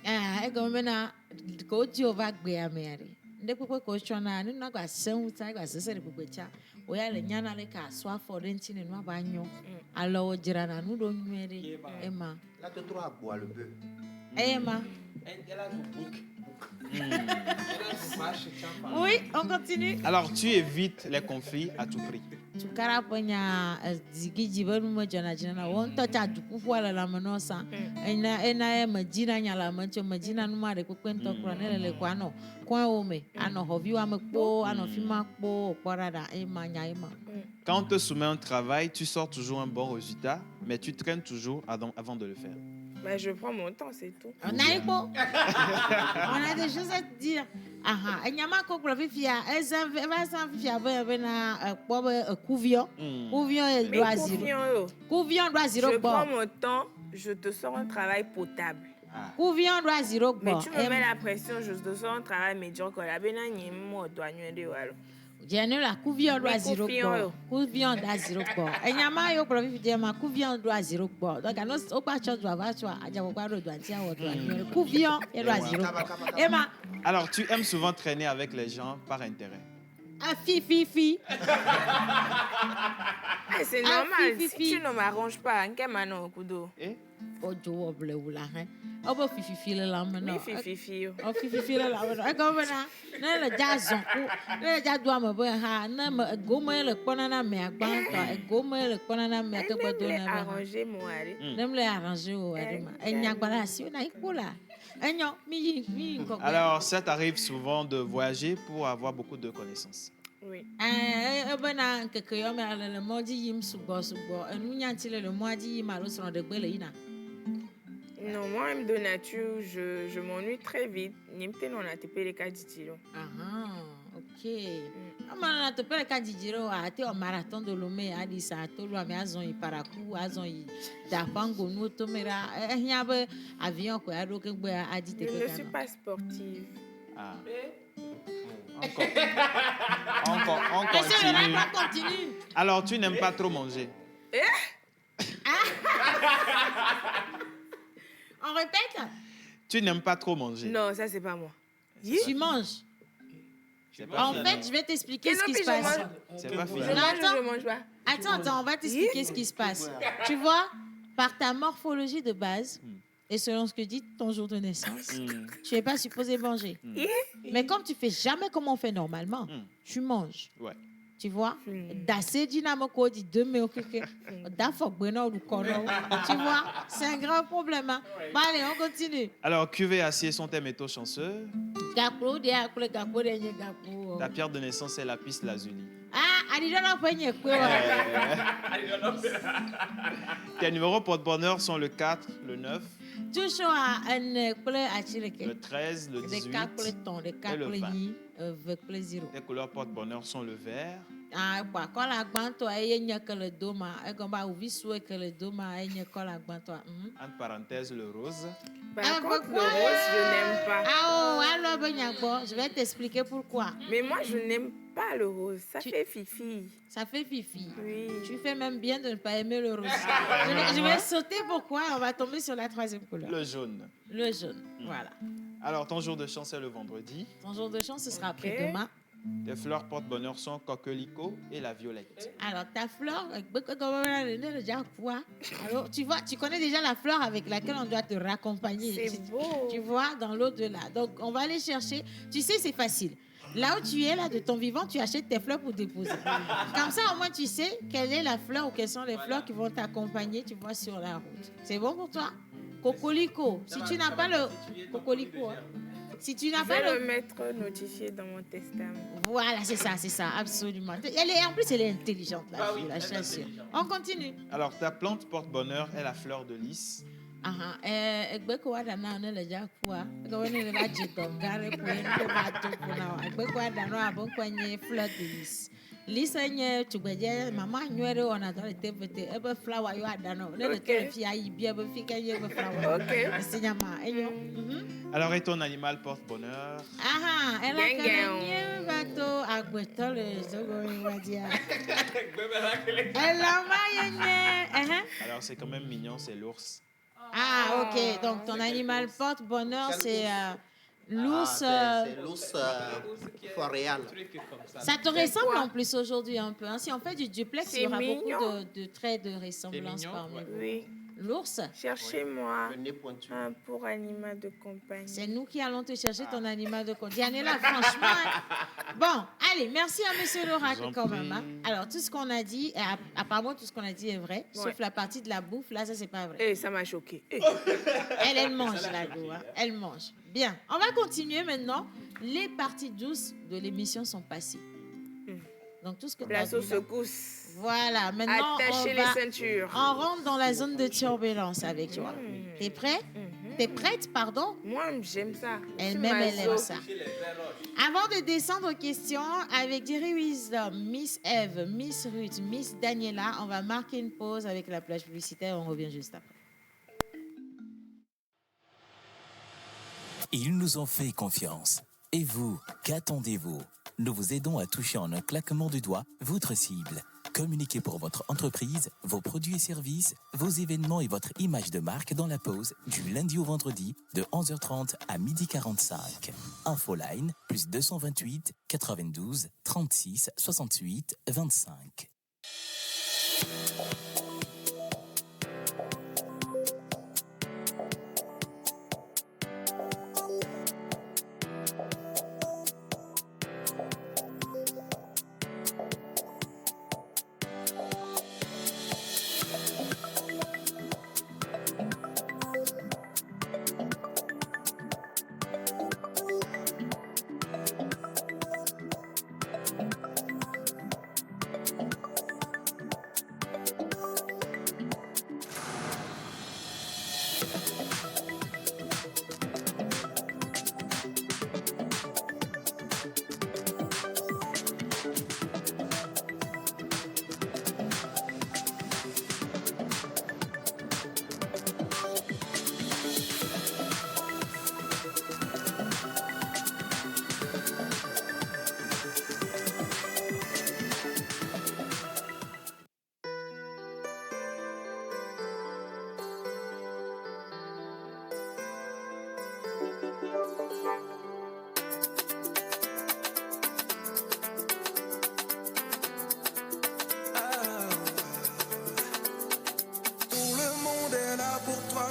Ah, comme maintenant, quand tu vas gbé à mère, nde kpekpe ko tsɔna ne nua gba seŋu ta gba sese ɖe kpekpe tsa o ya le nyana le ka sɔ afɔ ɖe ŋuti ne nua ba nyɔ alɔ wo dzrana nu ɖo nyuie ɖe ema Là, tu trouves à boire le bœuf. ema Elle a le bouc. oui on continue Alors, tu évites les conflits à tout prix. tukara ƒe nya zigidzi be nu me dzɔna dzi na wo ŋutɔ tsa dukuƒoa le lãme nɔ sa ena ye medzina nya le ame tso medzina nu ma ɖe kpekpe ŋutɔ kura ne le ko anɔ kɔnwo me anɔ xɔviwo ame kpo anɔ fi ma kpo kpɔ ɖa ɖa ema nya ema Quand on te soumet un travail, tu sors toujours un bon résultat, mais tu traînes toujours avant de le faire. Bah, je prends mon temps, c'est tout. on a ikpo on a des choses à te dire aha enyama ko kplɔ fifia eva zã fifia be na kpɔ be kuviɔ kuviɔ Mais do azi confiant, kuviɔ do azi je ɖo prends gbɔ mon temps, je te sors un travail potable. kuviɔ do azi ɖo Mais gbɔ tu me mets la pression, je te sors un travail médiocre. La bena nyim mo do anyo de walo. Diane la kuviɔ do Mais azi ɖo confiant, gbɔ yo. kuviɔ do azi ɖo gbɔ enyama yo kplɔ fifia ma kuviɔ do azi ɖo gbɔ donc ano wogba tsɔ do ava tsɔ adzabɔgba ɖo do anti awɔ do anyi kuviɔ ye do azi ɖo gbɔ ema Alors, tu aimes souvent traîner avec les gens par intérêt. afififi Eh, c'est Ah, normal. fi, Si fi. tu ne m'arranges pas, en quel mano kudo? odzo wɔ ble wu la hɛ ɔbɛ fififi le lãme Mi nɔ fififi yo. fififi le lãme nɔ egɔme bena ne le dza zɔn ku ne le dza do ame be ha ne me egome ye le kpɔna na amea gbãtɔ egome ye le kpɔna na amea ke gbe do Les ne be arranger mon ari. ne me le arrange o ɛɖi ma enya gba ɖe asi na ikpo la enyɔ mi yi ŋgɔgbe Alors, ça t'arrive souvent de voyager pour avoir beaucoup de connaissances. Oui. ebena nkeke yɔ me le mɔ dzi yim sugbɔ enunya ŋuti le mɔa dzi yim alo srɔ̃ɖegbe le yina Non, moi-même de nature, je m'ennuie très vite. Nimte non a tepe le kaditilo. ok amana teƒe ɖeka dzidzi ɖe o ate wɔ marathon de lome aɖisa atolo ame azɔ yi paraku azɔ yi dafango nuwo tome ɖa ehiã be avion koe aɖo ke gbe adi Je teƒe ne suis ganɔ pas sportive. Ah. On Monsieur le continue. rap continue Alors, tu n'aimes pas trop manger. on répète Tu n'aimes pas trop manger. Non, ça, c'est pas moi. tu manges C'est pas en fini. fait je vais t'expliquer Et ce non, qui puis se passe C'est pas fini. Je Non, mange attends. ou je mange pas? Attends, on va t'expliquer ce qui se passe. Tu vois, par ta morphologie de base, et selon ce que dit ton jour de naissance, tu n'es pas supposé manger. Mais comme tu fais jamais comme on fait normalement, tu manges. Ouais. Tu vois, d'assez dynamico dit deux mais ok, tu vois, c'est un grand problème. Hein? Bon, allez, on continue. Alors, cuvée et acier sont tes métaux chanceux. Gapo, dia, kule, gapo, dia, nye, gapo. Ta pierre de naissance est la piste lazuli. Ah, adidona penye kwe wa. Tes numéros porte-bonheur sont le 4, le 9, Toujours à un kule achireke. le 13, le Des 18 cas kule ton, des cas et le kule 20. yi, avec plaisir. Tes couleurs porte-bonheur sont le vert, Ah, quoi, quand la gbanto eye nye que le doma, e gomba uvi soué que le doma eye nye quand la gbanto. entre parenthèses le rose. Par Ah, contre, le pourquoi? rose, je n'aime pas. Ah oh, alors ben nyakbo, je vais t'expliquer pourquoi. Mais moi, je n'aime pas le rose. Ça fait fifi. Ça fait fifi. Oui. Tu fais même bien de ne pas aimer le rose. Je vais sauter pourquoi, on va tomber sur la troisième couleur. Le jaune. Le jaune, voilà. Alors, ton jour de chance est le vendredi. Ton jour de chance, ce sera après-demain. Tes fleurs porte-bonheur sont coquelicot et la violette. Alors, ta fleur, alors, tu vois, tu connais déjà la fleur avec laquelle on doit te raccompagner. C'est beau. Tu vois, dans l'au-delà. Donc, on va aller chercher. Tu sais, c'est facile. Là où tu es, là, de ton vivant, tu achètes tes fleurs pour déposer. Comme ça, au moins, tu sais quelle est la fleur ou quelles sont les fleurs qui vont t'accompagner, tu vois, sur la route. C'est bon pour toi? Cocolico. Si tu n'as pas le... Cocolico, hein. Si tu n'as Je pas vais le... le mettre notifié dans mon testament. Voilà, c'est ça, absolument. En plus, elle est intelligente, la fille, la chasseur. On continue. Alors, ta plante porte-bonheur est la fleur de lys. Egbe ko wa dana ne le jakua. Ko woni le ba jito gare ko en ko ba to ko na wa. Egbe ko wa dana abon ko nye fleur de lys. Lys nye tugbeje mama nywere ona to le tevete ebe flower yo adana. Ne le to fi ayi bi ebe fi kenye ebe flower. Ok. Sinyama enyo. Alors, et ton animal porte-bonheur? Elle a Gengeng. kenye bato agbeto le zogo wadia. Elle a mayenye. Alors, c'est quand même mignon, c'est l'ours. Ah, ok. Donc, ton animal porte-bonheur, c'est L'ours, C'est l'ours Foréal. ça te ressemble en plus aujourd'hui un peu. Hein. Si on fait du duplex, il y C'est aura beaucoup mignon. de traits de ressemblance mignon, parmi vous. Oui. L'ours, Cherchez-moi Le nez pointu. un pour animal de compagnie. c'est nous qui allons te chercher ton animal de compagnie. Dianella, franchement. Hein. Bon, allez, merci à Monsieur l'oracle quand même. Hein. Alors, tout ce qu'on a dit, apparemment, tout ce qu'on a dit est vrai, sauf la partie de la bouffe. Là, ça, c'est pas vrai. Eh, ça m'a choqué. Elle mange la go. Hein. Elle mange. Bien, on va continuer maintenant. Les parties douces de l'émission sont passées. Donc, tout ce que tu as Place aux dit là- secousses. Voilà, maintenant, Attachez on les va... ceintures. On rentre dans la zone de turbulence avec toi. T'es prêt? T'es prête, pardon? Moi, j'aime ça. Elle-même, C'est elle ma aime zo. ça. Avant de descendre aux questions, avec Jerry Wisdom, Miss Eve, Miss Ruth, Miss Daniela, on va marquer une pause avec la plage publicitaire. On revient juste après. Ils nous ont fait confiance. Et vous, qu'attendez-vous? Nous vous aidons à toucher en un claquement de doigts votre cible. Communiquez pour votre entreprise, vos produits et services, vos événements et votre image de marque dans la pause du lundi au vendredi de 11h30 à 12h45. Infoline plus 228 92 36 68 25.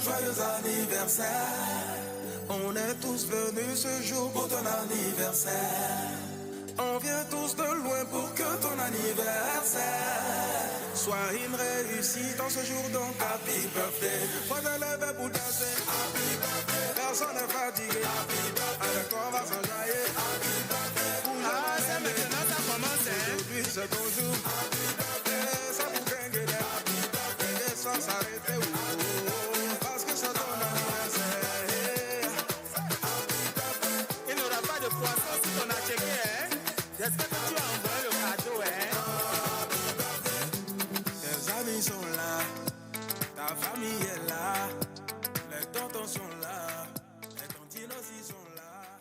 Joyeux anniversaire. On est tous venus ce jour pour ton anniversaire. On vient tous de loin pour que ton anniversaire soit une réussite en ce jour, donc happy birthday. Faut te lever pour danser, happy birthday. Personne n'est fatigué, happy birthday. Avec toi on va s'enjailler, happy birthday. Ah, c'est maintenant ça commence, hein. Aujourd'hui c'est ton jour, happy birthday. Ça vous gagne, happy birthday. Et sans s'arrêter, parce que c'est ton anniversaire. Il n'y aura pas de poisson si on a checké, hein. J'espère que tu as envoyé le cadeau, hein. Tes amis sont là, ta famille est là, les tontons sont là, les tontines aussi sont là.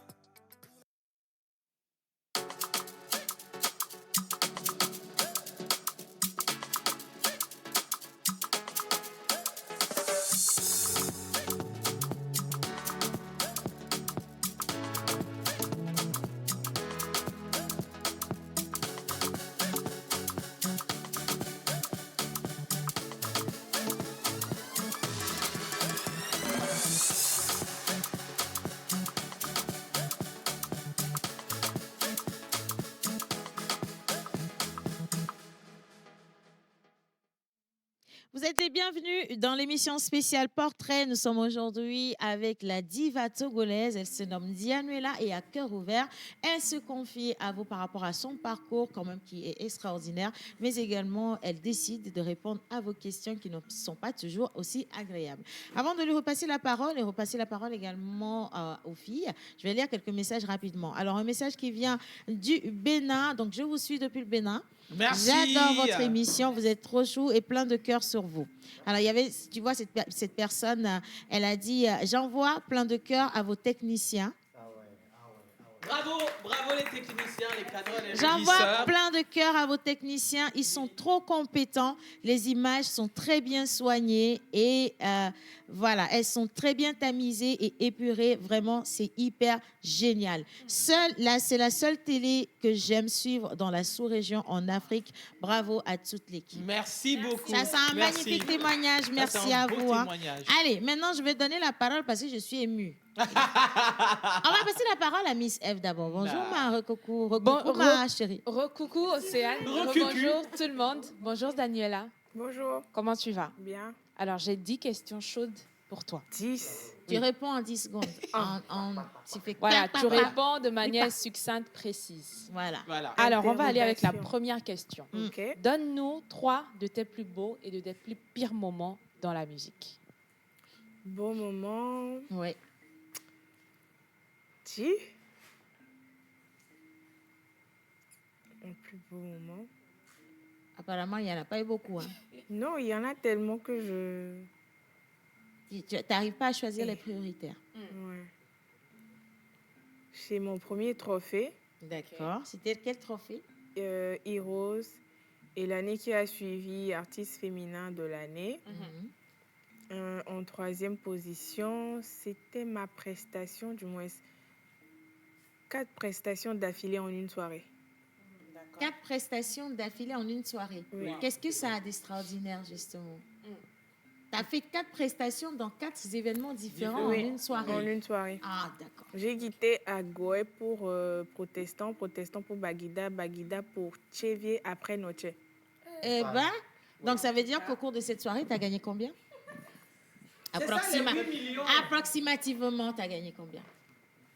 Vous êtes les bienvenus dans l'émission spéciale Portrait. Nous sommes aujourd'hui avec la diva togolaise. Elle se nomme Dianella et à cœur ouvert, elle se confie à vous par rapport à son parcours quand même qui est extraordinaire, mais également elle décide de répondre à vos questions qui ne sont pas toujours aussi agréables. Avant de lui repasser la parole et repasser la parole également aux filles, je vais lire quelques messages rapidement. Alors un message qui vient du Bénin. Donc je vous suis depuis le Bénin. Merci. J'adore votre émission, vous êtes trop chou et plein de cœur sur vous. Alors, il y avait, tu vois, cette personne, elle a dit, j'envoie plein de cœur à vos techniciens. Bravo les techniciens, les cadres, les J'envoie régisseurs. plein de cœur à vos techniciens. Ils sont trop compétents. Les images sont très bien soignées et voilà, elles sont très bien tamisées et épurées. Vraiment, c'est hyper génial. Là, c'est la seule télé que j'aime suivre dans la sous-région en Afrique. Bravo à toute l'équipe. Merci beaucoup. Ça, c'est un Merci. magnifique témoignage. Ça, Merci c'est un à beau vous. Hein. témoignage. Allez, maintenant, je vais donner la parole parce que je suis émue. On va passer la parole à Miss Eve d'abord. Bonjour, ma recoucou. Recoucou, ma chérie. Recoucou, Océane. Bonjour tout le monde. Bonjour, Daniela. Bonjour. Comment tu vas? Bien. Alors, j'ai 10 questions chaudes pour toi. 10. Tu réponds en 10 secondes. Tu fais Voilà, pa, tu pa, pa. réponds de manière succincte, précise. Voilà. Alors, on va aller avec la Interrogation. première question. Ok. Donne-nous 3 de tes plus beaux et de tes plus pires moments dans la musique. Bon moment. Oui. Ti. Un plus beau moment. Apparemment, il n'y en a pas eu beaucoup. Hein. Non, il y en a tellement que je... Tu n'arrives pas à choisir les prioritaires. Ouais. C'est mon premier trophée. D'accord. C'était quel trophée? Heroes. Et l'année qui a suivi, artiste féminin de l'année. En 3e position, c'était ma prestation, du moins 4 prestations d'affilée en une soirée. 4 prestations d'affilée en une soirée. Oui. Qu'est-ce que ça a d'extraordinaire, justement? Tu as fait 4 prestations dans 4 événements différents Oui, en une soirée. En une soirée. Ah, d'accord. J'ai quitté à Goé pour Protestant pour Baguida, Baguida pour Tchévier après Noche. Eh ben, donc ça veut dire qu'au cours de cette soirée, tu as gagné combien? Approximativement, tu as gagné combien?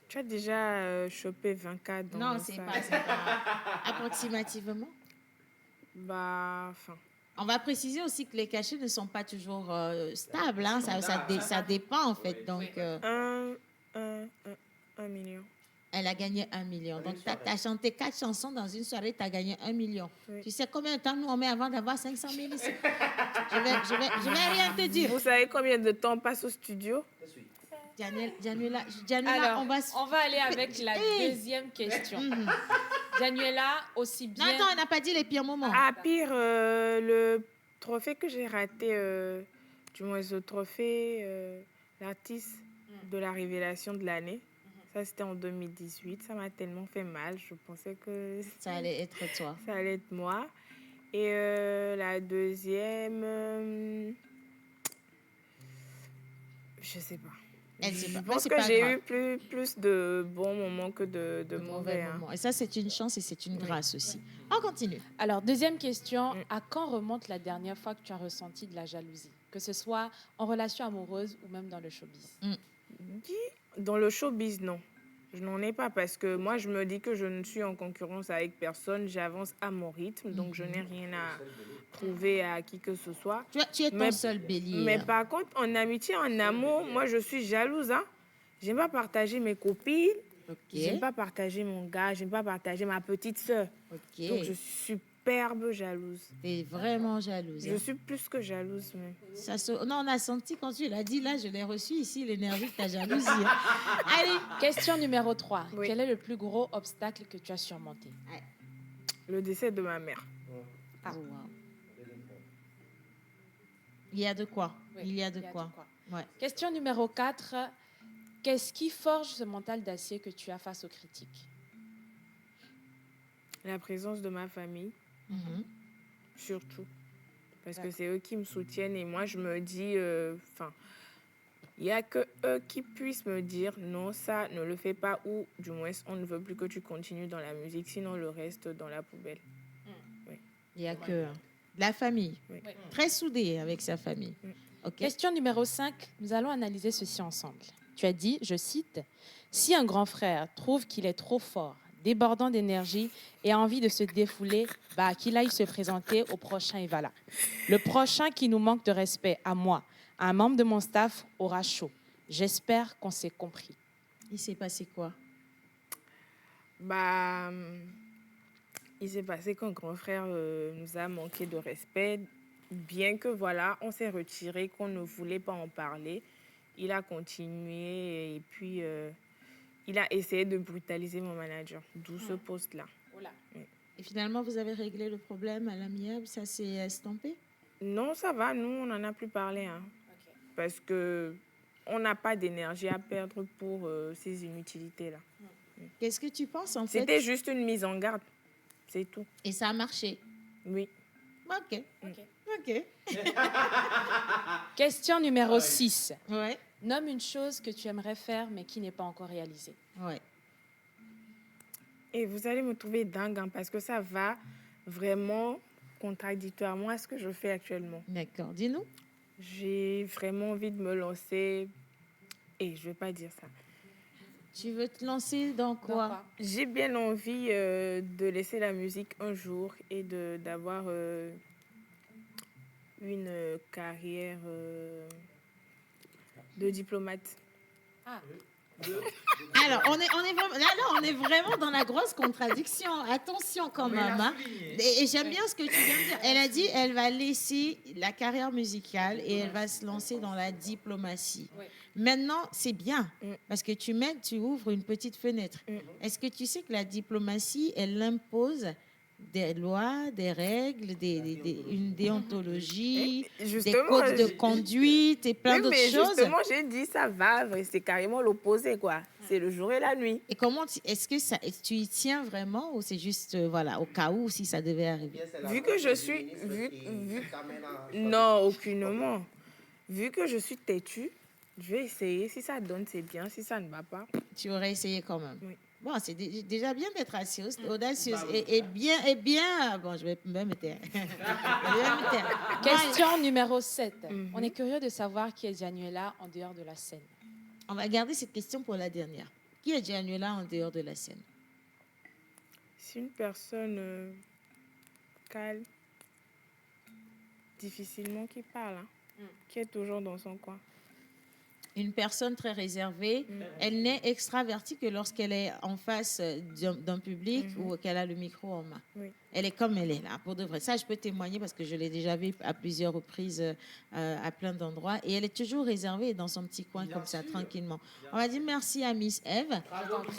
Tu as déjà chopé 24 dans Non, mon c'est sac. pas. Approximativement. Bah, enfin. On va préciser aussi que les cachets ne sont pas toujours stables. Hein. Ça dépend, en fait. Donc, 1 million. elle a gagné 1 million. Donc, tu as chanté 4 chansons dans une soirée, tu as gagné 1 million. Oui. Tu sais combien de temps nous on met avant d'avoir 500 000 ici? Je vais rien te dire. Vous savez combien de temps on passe au studio? Daniela, Alors, on va... aller avec la deuxième question. Daniela, aussi bien... Non, attends, on n'a pas dit les pires moments. Ah, pire, le trophée que j'ai raté, du moins le trophée l'artiste de la révélation de l'année. Ça, c'était en 2018. Ça m'a tellement fait mal. Je pensais que ça allait être toi. Ça allait être moi. Et la deuxième, je sais pas. Je pense que j'ai eu plus de bons moments que de mauvais moments. Et ça, c'est une chance et c'est une grâce aussi. On continue. Alors, deuxième question. À quand remonte la dernière fois que tu as ressenti de la jalousie? Que ce soit en relation amoureuse ou même dans le showbiz? Dans le showbiz, non. Je n'en ai pas parce que moi, je me dis que je ne suis en concurrence avec personne. J'avance à mon rythme, donc je n'ai rien à prouver à qui que ce soit. Tu es ton seul bélier. Mais par contre, en amitié, en amour, moi, je suis jalouse. Hein? J'aime pas partager mes copines. J'aime pas partager mon gars. J'aime pas partager ma petite sœur. Donc, je suis superbe jalouse. T'es vraiment jalouse. Je suis plus que jalouse même. Non, on a senti quand tu l'as dit, là, je l'ai reçu ici, l'énergie de ta jalousie. Hein. Allez, question numéro 3. Oui. Quel est le plus gros obstacle que tu as surmonté? Le décès de ma mère. Ah. Oh, wow. Il y a de quoi. Oui, il y a de quoi. Ouais. Question numéro 4. Qu'est-ce qui forge ce mental d'acier que tu as face aux critiques? La présence de ma famille. Surtout. Parce que c'est eux qui me soutiennent et moi, je me dis... il n'y a que eux qui puissent me dire non, ça, ne le fais pas ou du moins, on ne veut plus que tu continues dans la musique, sinon le reste dans la poubelle. Oui. Il n'y a que la famille. Oui. Très soudée avec sa famille. Okay. Question numéro 5. Nous allons analyser ceci ensemble. Tu as dit, je cite, « Si un grand frère trouve qu'il est trop fort, débordant d'énergie et a envie de se défouler, qu'il aille se présenter au prochain Evala. Le prochain qui nous manque de respect, à moi, à un membre de mon staff, aura chaud. J'espère qu'on s'est compris. » Il s'est passé quoi? Il s'est passé qu'un grand frère nous a manqué de respect, bien que voilà, on s'est retiré, qu'on ne voulait pas en parler. Il a continué et puis il a essayé de brutaliser mon manager, d'où ce poste-là. Et finalement, vous avez réglé le problème à l'amiable, ça s'est estompé? Non, ça va, nous, on n'en a plus parlé. Hein. Parce que on n'a pas d'énergie à perdre pour ces inutilités-là. Qu'est-ce que tu penses en fait? C'était juste une mise en garde, c'est tout. Et ça a marché? Oui. Ok. Question numéro 6. Ouais. Nomme une chose que tu aimerais faire mais qui n'est pas encore réalisée. Ouais. Et vous allez me trouver dingue hein, parce que ça va vraiment contradictoirement à ce que je fais actuellement. D'accord, dis-nous. J'ai vraiment envie de me lancer et je vais pas dire ça. Tu veux te lancer dans quoi? J'ai bien envie de laisser la musique un jour et d'avoir une carrière de diplomate. Alors, on est vraiment, là, on est vraiment dans la grosse contradiction. Attention quand même. Hein. Et j'aime bien ce que tu viens de dire. Elle a dit elle va laisser la carrière musicale et elle va se lancer dans la diplomatie. Maintenant, c'est bien parce que tu ouvres une petite fenêtre. Est-ce que tu sais que la diplomatie, elle impose des lois, des règles, une déontologie, des codes de conduite et plein d'autres choses. Justement, j'ai dit ça va, c'est carrément l'opposé, quoi. C'est le jour et la nuit. Et comment, est-ce que tu y tiens vraiment ou c'est juste, voilà, au cas où si ça devait arriver? Vu que je suis... Non, aucunement. Vu que je suis têtue, je vais essayer. Si ça donne, c'est bien. Si ça ne va pas... Tu aurais essayé quand même. Oui. Bon, c'est déjà bien d'être audacieuse et bien. Bon, je vais me taire. Question numéro 7. On est curieux de savoir qui est Dianuela en dehors de la scène. On va garder cette question pour la dernière. Qui est Dianuela en dehors de la scène? C'est une personne calme, difficilement qui parle, hein, qui est toujours dans son coin. Une personne très réservée, elle n'est extravertie que lorsqu'elle est en face d'un public ou qu'elle a le micro en main. Oui. Elle est comme elle est là, pour de vrai. Ça, je peux témoigner parce que je l'ai déjà vu à plusieurs reprises à plein d'endroits. Et elle est toujours réservée dans son petit coin comme ça, tranquillement. On va dire merci à Miss Eve.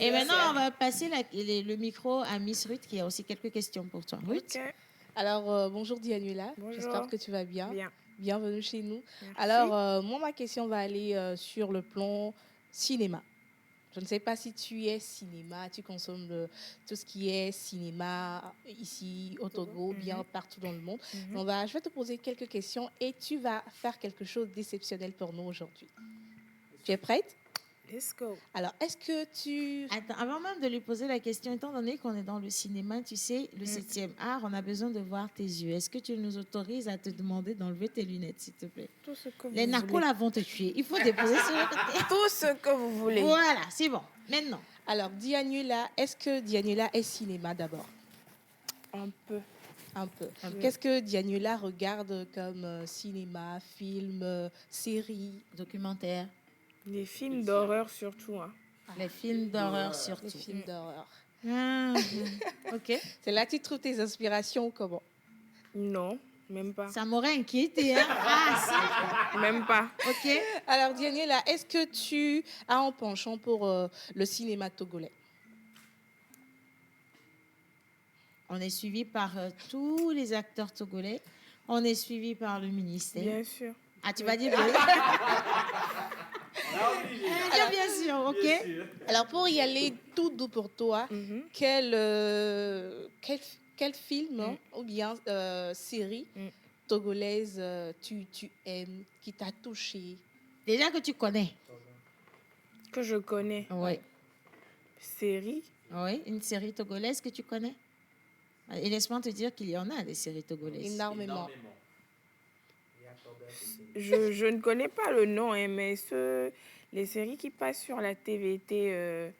Et maintenant, on va passer le micro à Miss Ruth qui a aussi quelques questions pour toi. Ruth? Okay. Alors, bonjour Dianuela. Bonjour. J'espère que tu vas bien. Bien. Bienvenue chez nous. Merci. Alors, moi, ma question va aller sur le plan cinéma. Je ne sais pas si tu es cinéma, tu consommes tout ce qui est cinéma ici au Togo, bien partout dans le monde. Je vais te poser quelques questions et tu vas faire quelque chose d'exceptionnel pour nous aujourd'hui. Tu es prête? Let's go. Alors, est-ce que tu... Attends, avant même de lui poser la question, étant donné qu'on est dans le cinéma, tu sais, le 7e art, on a besoin de voir tes yeux. Est-ce que tu nous autorises à te demander d'enlever tes lunettes, s'il te plaît? Tout ce que vous Les narcos là vont te tuer. Il faut déposer sur le côté. Tout ce que vous voulez. Voilà, c'est bon. Maintenant. Alors, Dianuela, est-ce que Dianuela est cinéma d'abord? Un peu. Un peu. Qu'est-ce que Dianuela regarde comme cinéma, film, série, documentaire? Les films d'horreur surtout. Hein. Les films d'horreur surtout. Les films d'horreur. Ok. C'est là que tu trouves tes inspirations ou comment? Non, même pas. Ça m'aurait inquiété. Hein? Ah, si. Même pas. Ok. Alors, Dianuela, est-ce que tu as un penchant pour le cinéma togolais? On est suivi par tous les acteurs togolais. On est suivi par le ministère. Bien sûr. Ah, tu vas dire bien sûr, ok. Bien sûr. Alors, pour y aller tout doux pour toi, quel film ou bien série togolaise tu aimes, qui t'a touché? Déjà que tu connais. Que je connais. Oui. Série? Oui, une série togolaise que tu connais. Et laisse-moi te dire qu'il y en a des séries togolaises. Énormément. Je ne connais pas le nom, hein, mais les séries qui passent sur la TVT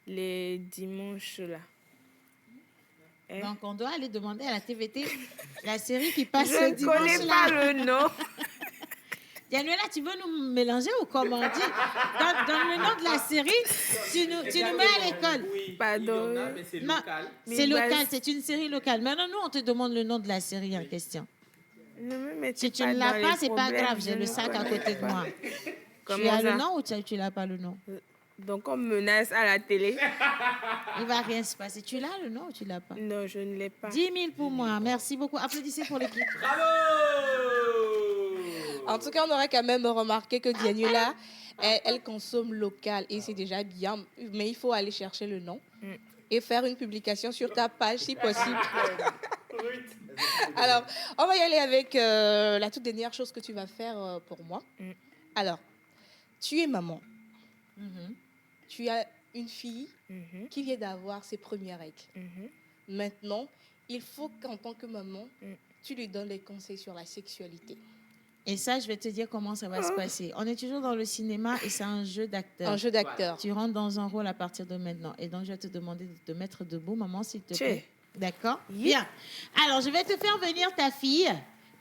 les dimanches, là. Hein? Donc, on doit aller demander à la TVT la série qui passe le dimanche. Je ne connais pas le nom. Dianuela, tu veux nous mélanger ou comment on dit? Dans le nom de la série, tu nous mets à l'école. Oui, pardon. Mais c'est local. C'est local, c'est une série locale. Maintenant, nous, on te demande le nom de la série en question. Si tu ne l'as pas, c'est pas grave. J'ai le sac à côté de moi. Tu as le nom ou tu n'as pas le nom? Donc, on me menace à la télé. Il va rien se passer. Tu l'as le nom ou tu l'as pas? Non, je ne l'ai pas. 10 000 pour moi. Merci beaucoup. Applaudissez pour l'équipe. En tout cas, on aurait quand même remarqué que Dianula, elle consomme local et c'est déjà bien. Mais il faut aller chercher le nom et faire une publication sur ta page si possible. Alors, on va y aller avec la toute dernière chose que tu vas faire pour moi. Alors, tu es maman. Tu as une fille qui vient d'avoir ses premières règles. Maintenant, il faut qu'en tant que maman, tu lui donnes des conseils sur la sexualité. Et ça, je vais te dire comment ça va se passer. On est toujours dans le cinéma et c'est un jeu d'acteur. Un jeu d'acteur. Tu rentres dans un rôle à partir de maintenant. Et donc, je vais te demander de te mettre debout, maman, s'il te plaît. D'accord? Bien. Alors, je vais te faire venir ta fille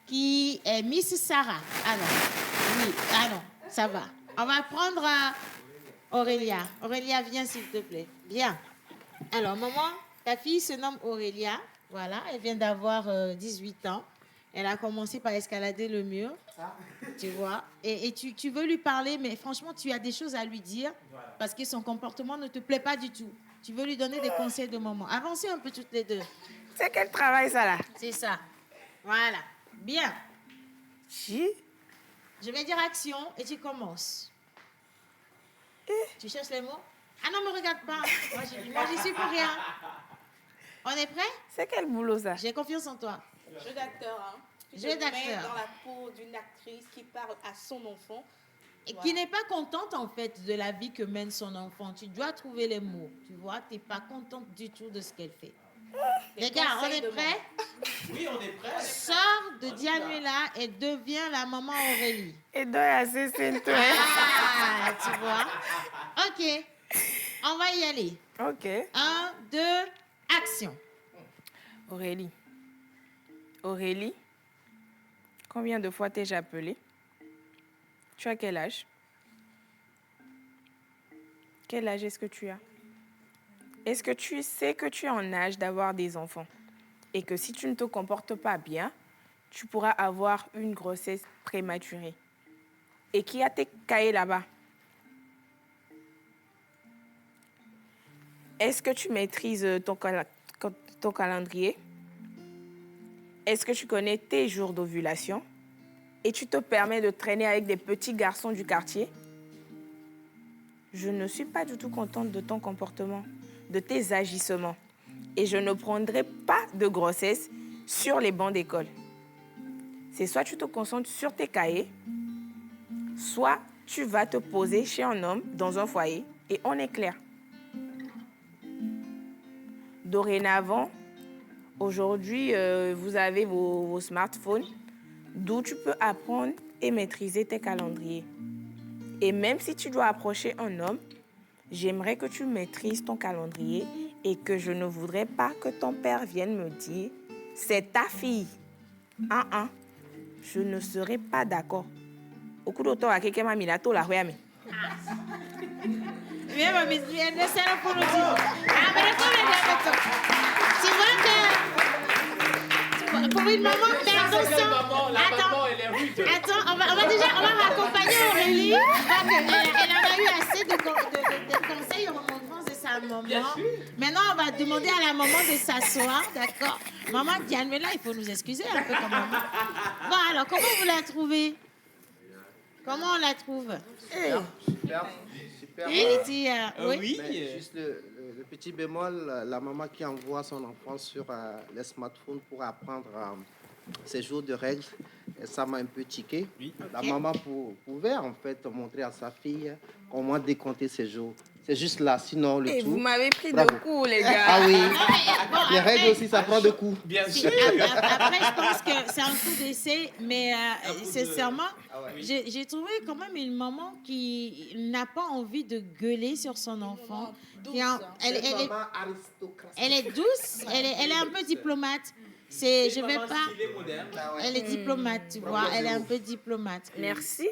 qui est Miss Sarah. Alors, oui. Ah non, ça va. On va prendre Aurélia. Aurélia, viens, s'il te plaît. Bien. Alors, maman, ta fille se nomme Aurélia. Voilà, elle vient d'avoir 18 ans. Elle a commencé par escalader le mur, tu vois. Et tu veux lui parler, mais franchement, tu as des choses à lui dire parce que son comportement ne te plaît pas du tout. Tu veux lui donner des conseils de maman. Avancez un peu toutes les deux. C'est quel travail, ça, là? C'est ça. Voilà. Bien. Je vais dire action et tu commences. Tu cherches les mots? Ah non, me regarde pas. Moi, j'y suis pour rien. On est prêt? C'est quel boulot, ça? J'ai confiance en toi. Jeu d'acteur, hein. Tu Jeu te mets d'acteur. dans la peau d'une actrice qui parle à son enfant. Et qui n'est pas contente, en fait, de la vie que mène son enfant. Tu dois trouver les mots. Tu vois, tu n'es pas contente du tout de ce qu'elle fait. Les gars, on est prêts? Oui, on est prêts. Sors de Dianula et deviens la maman Aurélie. Et donc, assez simple. Ah, tu vois? OK. On va y aller. OK. 1, 2, action. Aurélie. Aurélie, combien de fois t'ai-je appelé? Tu as quel âge? Quel âge est-ce que tu as? Est-ce que tu sais que tu es en âge d'avoir des enfants? Et que si tu ne te comportes pas bien, tu pourras avoir une grossesse prématurée. Et qui a tes cahiers là-bas? Est-ce que tu maîtrises ton calendrier? Est-ce que tu connais tes jours d'ovulation? Et tu te permets de traîner avec des petits garçons du quartier? Je ne suis pas du tout contente de ton comportement, de tes agissements. Et je ne prendrai pas de grossesse sur les bancs d'école. C'est soit tu te concentres sur tes cahiers, soit tu vas te poser chez un homme dans un foyer et on est clair. Dorénavant, aujourd'hui, vous avez vos smartphones, d'où tu peux apprendre et maîtriser tes calendriers. Et même si tu dois approcher un homme, j'aimerais que tu maîtrises ton calendrier et que je ne voudrais pas que ton père vienne me dire « c'est ta fille ». Je ne serai pas d'accord. Au coup d'auto, à quelqu'un m'a mis la tôle à Royame. Viens, mamie, laissez-le pour nous dire. Ah, mais tu vois que pour une maman, mais attention. Attends, on va raccompagner Aurélie. Elle en a eu assez de conseils en montrant de sa maman. Maintenant, on va demander à la maman de s'asseoir, d'accord? Maman Diane, mais là, il faut nous excuser un peu quand même. Bon, alors, comment vous la trouvez? Comment on la trouve? Super. Oui. Mais juste le petit bémol, la maman qui envoie son enfant sur les smartphones pour apprendre ses jours de règles, ça m'a un peu tiqué. Oui. La maman pouvait en fait montrer à sa fille comment décompter ses jours. C'est juste là, sinon le tout. Vous m'avez pris de coups, les gars. Ah oui. Les règles aussi, ça prend de coups. Bien sûr. Après, je pense que c'est un coup d'essai, mais sincèrement, j'ai trouvé quand même une maman qui n'a pas envie de gueuler sur son enfant. Elle est douce, elle est un peu diplomate. Je vais pas. Elle est diplomate, tu vois. Elle est un peu diplomate. Merci.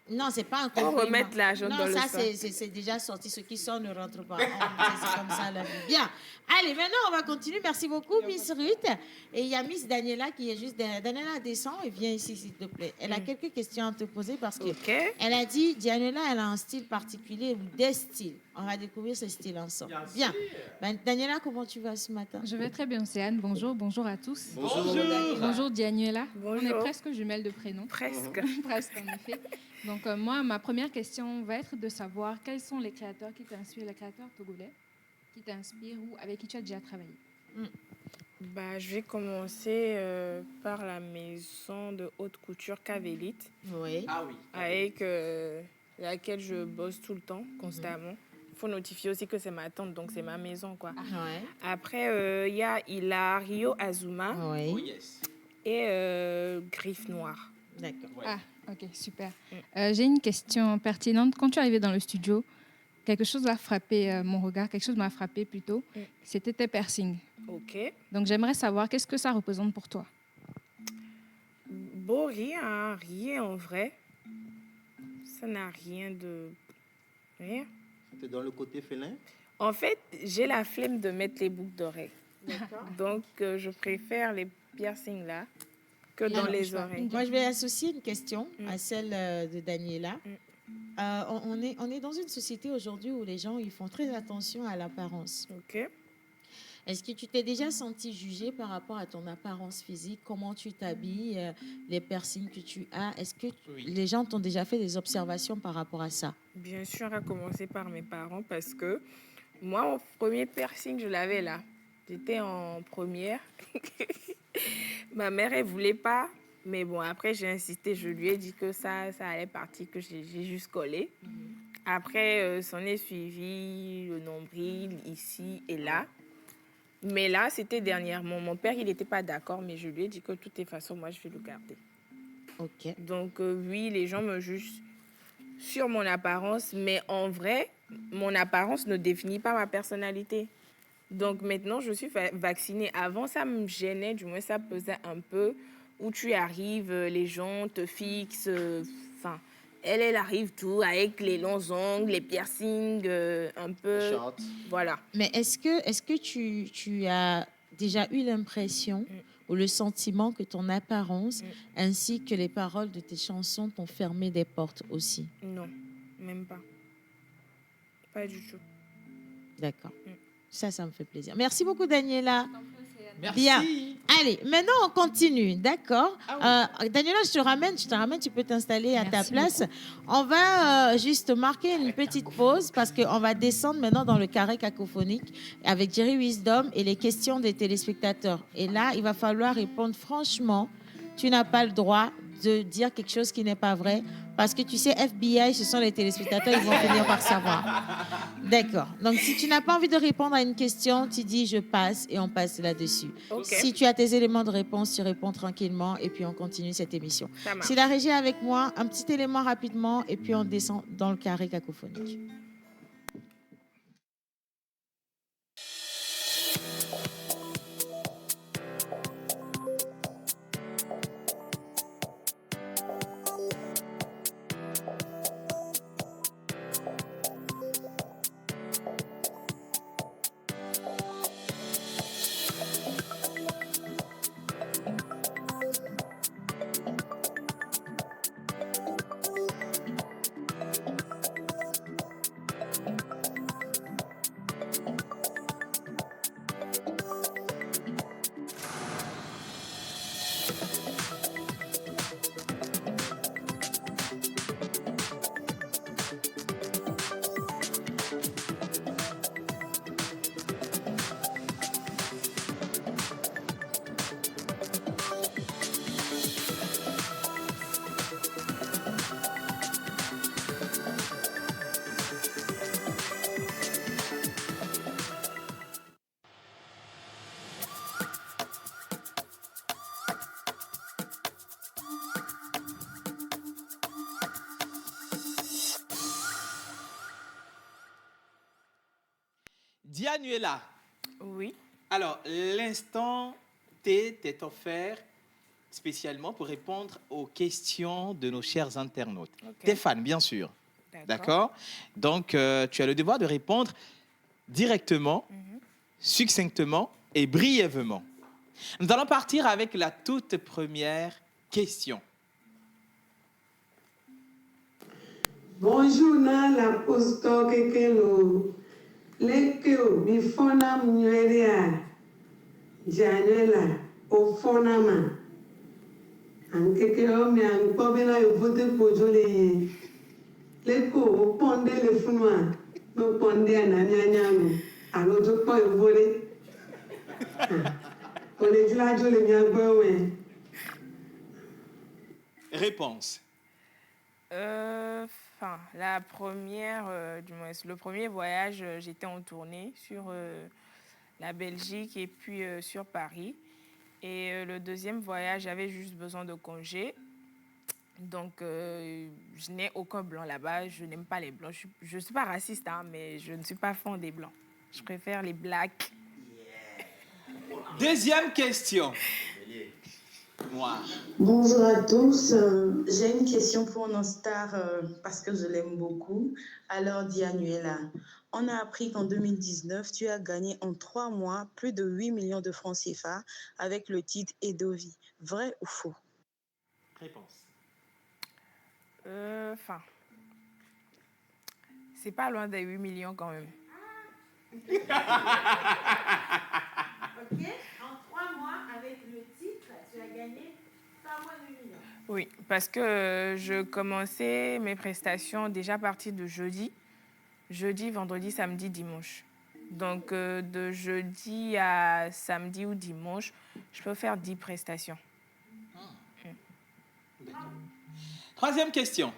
Non, c'est pas un On complément. remet l'argent Non, dans le ça, sac. c'est déjà sorti. Ce qui sort ne rentre pas. C'est comme ça la vie. Bien. Allez, maintenant, on va continuer. Merci beaucoup, Miss Ruth. Et il y a Miss Daniela qui est juste derrière. Daniela, descends et viens ici, s'il te plaît. Elle a quelques questions à te poser parce que elle a dit, Daniela, elle a un style particulier ou des styles. On va découvrir ce style ensemble. Bien. Ben, Daniela, comment tu vas ce matin? Je vais très bien, c'est Anne. Bonjour à tous. Bonjour. Bonjour Dianuela. Bonjour. On est presque jumelles de prénom. Presque. Presque, en effet. Donc, moi, ma première question va être de savoir quels sont les créateurs qui t'inspirent, les créateurs togolais qui t'inspirent ou avec qui tu as déjà travaillé. Bah, je vais commencer par la maison de haute couture Cavélite. Oui. Ah oui. Avec laquelle je bosse tout le temps, constamment. Il faut notifier aussi que c'est ma tante, donc c'est ma maison, quoi. Ouais. Après, il y a Hilario Azuma Oui. Oh yes. et Griffe Noire. D'accord. Ah, ok, super. J'ai une question pertinente. Quand tu es arrivé dans le studio, quelque chose a frappé mon regard, quelque chose m'a frappé plutôt. C'était tes piercings. Ok. Donc, j'aimerais savoir qu'est-ce que ça représente pour toi. Bon, rien en vrai. Ça n'a rien de... Rien. C'était dans le côté félin. En fait, j'ai la flemme de mettre les boucles d'oreilles. Donc, je préfère les piercings là que dans Alors, les oreilles. Moi, je vais associer une question à celle de Daniela. On est dans une société aujourd'hui où les gens ils font très attention à l'apparence. Ok. Est-ce que tu t'es déjà senti jugée par rapport à ton apparence physique, comment tu t'habilles, les piercings que tu as? Est-ce que les gens t'ont déjà fait des observations par rapport à ça? Bien sûr, à commencer par mes parents parce que moi, mon premier piercing, je l'avais là. J'étais en première. Ma mère, elle voulait pas. Mais bon, après, j'ai insisté. Je lui ai dit que ça allait partir, que j'ai juste collé. Après, s'en est suivi le nombril ici et là. Mais là, c'était dernièrement. Mon père, il n'était pas d'accord, mais je lui ai dit que de toutes les façons, moi, je vais le garder. Ok. Donc, oui, les gens me jugent sur mon apparence, mais en vrai, mon apparence ne définit pas ma personnalité. Donc, maintenant, je suis vaccinée. Avant, ça me gênait, du moins, ça pesait un peu. Où tu arrives, les gens te fixent. Enfin, elle arrive tout avec les longs ongles, les piercings, un peu. Short. Voilà. Mais est-ce que tu as déjà eu l'impression ou le sentiment que ton apparence ainsi que les paroles de tes chansons t'ont fermé des portes aussi? Non, même pas. Pas du tout. D'accord. Ça me fait plaisir. Merci beaucoup, Daniela. Merci. Bien. Allez, maintenant on continue, d'accord? Daniela, je te ramène, tu peux t'installer à ta place. On va juste marquer une petite pause parce qu'on va descendre maintenant dans le carré cacophonique avec Jerry Wisdom et les questions des téléspectateurs. Et là, il va falloir répondre franchement. Tu n'as pas le droit de dire quelque chose qui n'est pas vrai parce que tu sais, FBI, ce sont les téléspectateurs, ils vont finir par savoir. D'accord. Donc, si tu n'as pas envie de répondre à une question, tu dis je passe et on passe là-dessus. Okay. Si tu as tes éléments de réponse, tu réponds tranquillement et puis on continue cette émission. Ça marche. Si la régie est avec moi, un petit élément rapidement et puis on descend dans le carré cacophonique. Dianuela. Oui. Alors, l'instant T t'est offert spécialement pour répondre aux questions de nos chers internautes. Ok. Stéphane, bien sûr. D'accord. D'accord. Donc, tu as le devoir de répondre directement, succinctement et brièvement. Nous allons partir avec la toute première question. Bonjour, na la posto kekelo. Lekeo bifona mnyeria. Janela ofona ma. Ankekelo mi ankpobena yo vote pojole. Leko ponde le funwa. No ponde ananyanyalo. Alojo po yo vole. Ole dilajo le mi agbewe. Réponse. Enfin, la première, du moins, le premier voyage, j'étais en tournée sur la Belgique et puis sur Paris. Et le deuxième voyage, j'avais juste besoin de congé. Donc, je n'ai aucun blanc là-bas. Je n'aime pas les blancs. Je ne suis pas raciste, hein, mais je ne suis pas fan des blancs. Je préfère les blacks. Deuxième question. Moi. Bonjour à tous. J'ai une question pour nos stars parce que je l'aime beaucoup. Alors, Dianuela, on a appris qu'en 2019, tu as gagné en 3 mois plus de 8 millions de francs CFA avec le titre Edovi. Vrai ou faux? Réponse. Enfin, c'est pas loin des 8 millions quand même. Ok, en 3 mois, avec le titre, tu as gagné pas moins de 8 millions. Oui, parce que je commençais mes prestations déjà à partir de jeudi. Jeudi, vendredi, samedi, dimanche. Donc, de jeudi à samedi ou dimanche, je peux faire 10 prestations. Troisième question.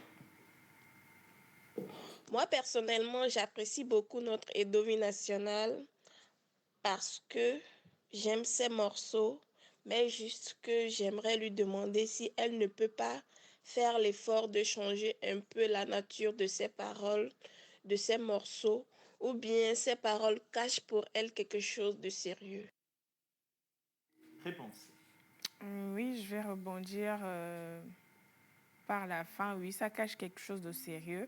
Moi, personnellement, j'apprécie beaucoup notre Edovi national parce que j'aime ses morceaux, mais juste que j'aimerais lui demander si elle ne peut pas faire l'effort de changer un peu la nature de ses paroles, de ses morceaux, ou bien ses paroles cachent pour elle quelque chose de sérieux. Réponse. Oui, je vais rebondir par la fin. Oui, ça cache quelque chose de sérieux.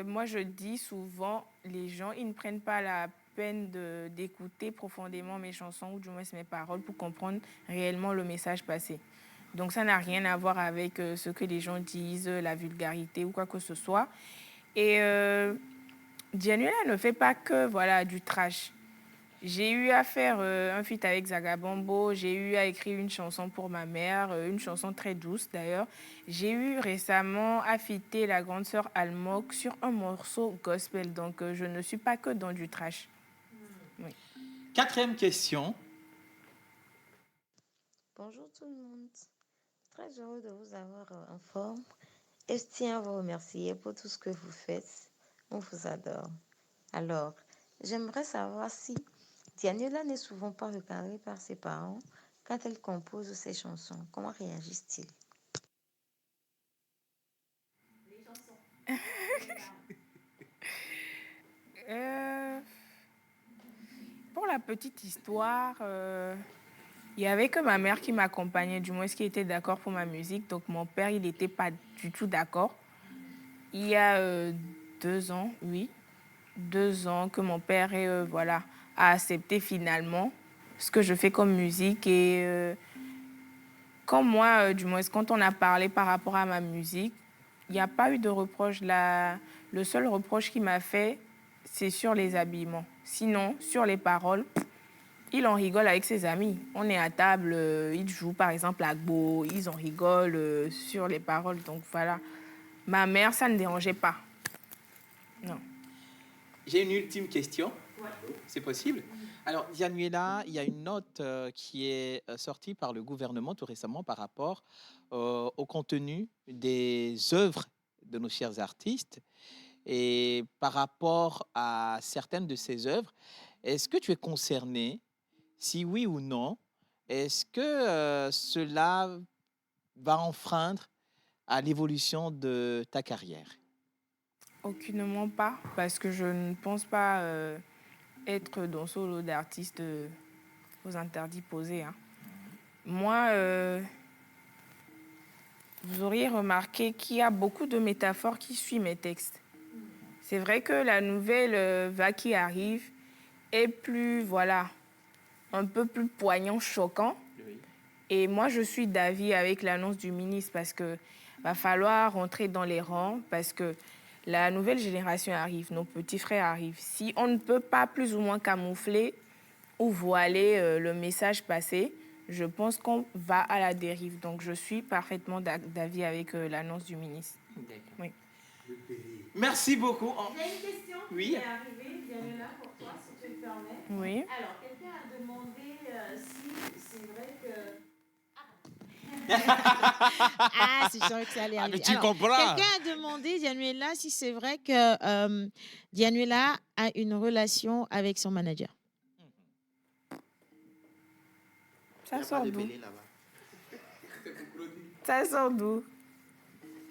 Moi, je dis souvent, les gens, ils ne prennent pas la peine d'écouter profondément mes chansons ou du moins mes paroles pour comprendre réellement le message passé. Donc, ça n'a rien à voir avec ce que les gens disent, la vulgarité ou quoi que ce soit. Et Dianuela ne fait pas que voilà, du trash. J'ai eu à faire un feat avec Zagabombo, j'ai eu à écrire une chanson pour ma mère, une chanson très douce d'ailleurs. J'ai eu récemment à feater la grande sœur Almok sur un morceau gospel, donc je ne suis pas que dans du trash. Oui. Quatrième question. Bonjour tout le monde. Très heureux de vous avoir en forme. Et je tiens à vous remercier pour tout ce que vous faites. On vous adore. Alors, j'aimerais savoir si Dianuela n'est souvent pas recadrée par ses parents quand elle compose ses chansons. Comment réagissent-ils? Pour la petite histoire, il n'y avait que ma mère qui m'accompagnait, du moins qui était d'accord pour ma musique. Donc mon père, il n'était pas du tout d'accord. Il y a 2 ans, oui, 2 ans que mon père voilà, a accepté finalement ce que je fais comme musique. Et quand moi, du moins, quand on a parlé par rapport à ma musique, il n'y a pas eu de reproche. Le seul reproche qu'il m'a fait, c'est sur les habillements. Sinon, sur les paroles, il en rigole avec ses amis. On est à table, ils jouent par exemple à Gbo, ils en rigolent sur les paroles. Donc voilà, ma mère, ça ne dérangeait pas. Non. J'ai une ultime question. Ouais. C'est possible? Alors, Dianuela, il y a une note qui est sortie par le gouvernement tout récemment par rapport au contenu des œuvres de nos chers artistes. Et par rapport à certaines de ces œuvres, est-ce que tu es concerné? Si oui ou non, est-ce que cela va enfreindre à l'évolution de ta carrière? Aucunement pas, parce que je ne pense pas être dans ce lot d'artistes aux interdits posés. Hein. Moi, vous auriez remarqué qu'il y a beaucoup de métaphores qui suivent mes textes. C'est vrai que la nouvelle vague qui arrive est plus, voilà, un peu plus poignant, choquant. Oui. Et moi, je suis d'avis avec l'annonce du ministre parce qu'il va falloir rentrer dans les rangs parce que la nouvelle génération arrive, nos petits frères arrivent. Si on ne peut pas plus ou moins camoufler ou voiler le message passé, je pense qu'on va à la dérive. Donc, je suis parfaitement d'avis avec l'annonce du ministre. Oui. Merci beaucoup. Il y a une question Oui. qui est arrivée, Dianella, pour toi, si tu le permets. Oui. Alors, quelqu'un a demandé si c'est vrai que... Ah, c'est sûr que ça allait arriver. mais tu comprends. Quelqu'un a demandé, Dianella, si c'est vrai que Dianella a une relation avec son manager. Ça sort d'où? Ça sort d'où?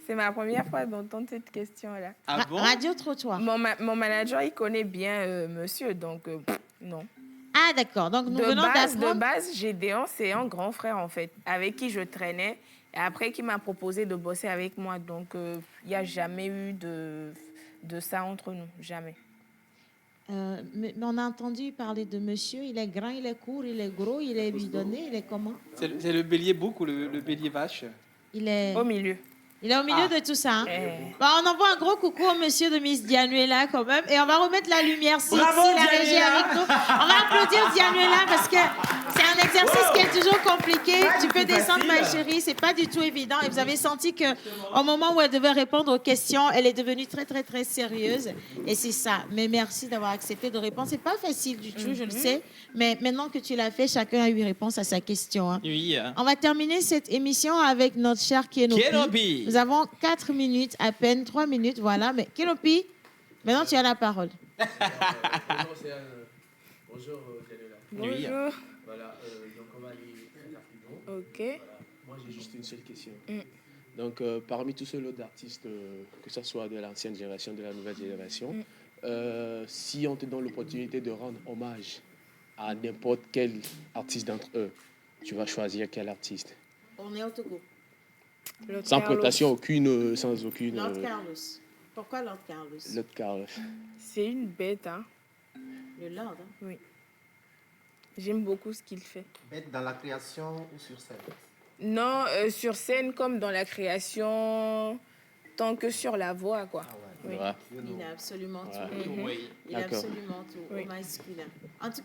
C'est ma première fois d'entendre cette question-là. Ah bon? Radio Trottoir. Mon manager, il connaît bien monsieur, donc non. Ah, d'accord. Donc, nous venons De d'apprendre... base, Gédéon, c'est un grand frère, en fait, avec qui je traînais. Et après, qui m'a proposé de bosser avec moi. Donc, il n'y a jamais eu de ça entre nous. Jamais. Mais on a entendu parler de monsieur. Il est grand, il est court, il est gros, il est bidonné, il est comment? C'est le bélier bouc ou le bélier vache? Il est... Au milieu. Il est au milieu de tout ça. Hein? Bon, on envoie un gros coucou au monsieur de Miss Dianella quand même. Et on va remettre la lumière si la régie est avec nous. On va applaudir Dianella parce que c'est un exercice qui est toujours compliqué. Tu peux descendre, ma chérie. C'est pas du tout évident. Et vous avez senti qu'au moment où elle devait répondre aux questions, elle est devenue très, très, très sérieuse. Et c'est ça. Mais merci d'avoir accepté de répondre. C'est pas facile du tout, je le sais. Mais maintenant que tu l'as fait, chacun a eu réponse à sa question. Hein. Oui. On va terminer cette émission avec notre cher Kenopi. Kenopi. Nous avons 4 minutes, à peine 3 minutes, voilà. Mais Kenopi, maintenant tu as la parole. Bonjour, Dianella. Bonjour. Voilà, donc on va aller très rapidement. Ok. Voilà. Moi, j'ai juste une seule question. Donc, parmi tous ces lots d'artistes, que ce soit de l'ancienne génération, de la nouvelle génération, si on te donne l'opportunité de rendre hommage à n'importe quel artiste d'entre eux, tu vas choisir quel artiste? On est au Togo. Sans prétention aucune, sans aucune... Lord Carlos. Pourquoi Lord Carlos? Lord Carlos. C'est une bête, hein. Le Lord, hein? Oui. J'aime beaucoup ce qu'il fait. Bête dans la création ou sur scène? Non, sur scène comme dans la création, tant que sur la voix, quoi. Oui. Ouais. Il a absolument tout. Oui. Il a D'accord. absolument tout. Oui. Au masculin.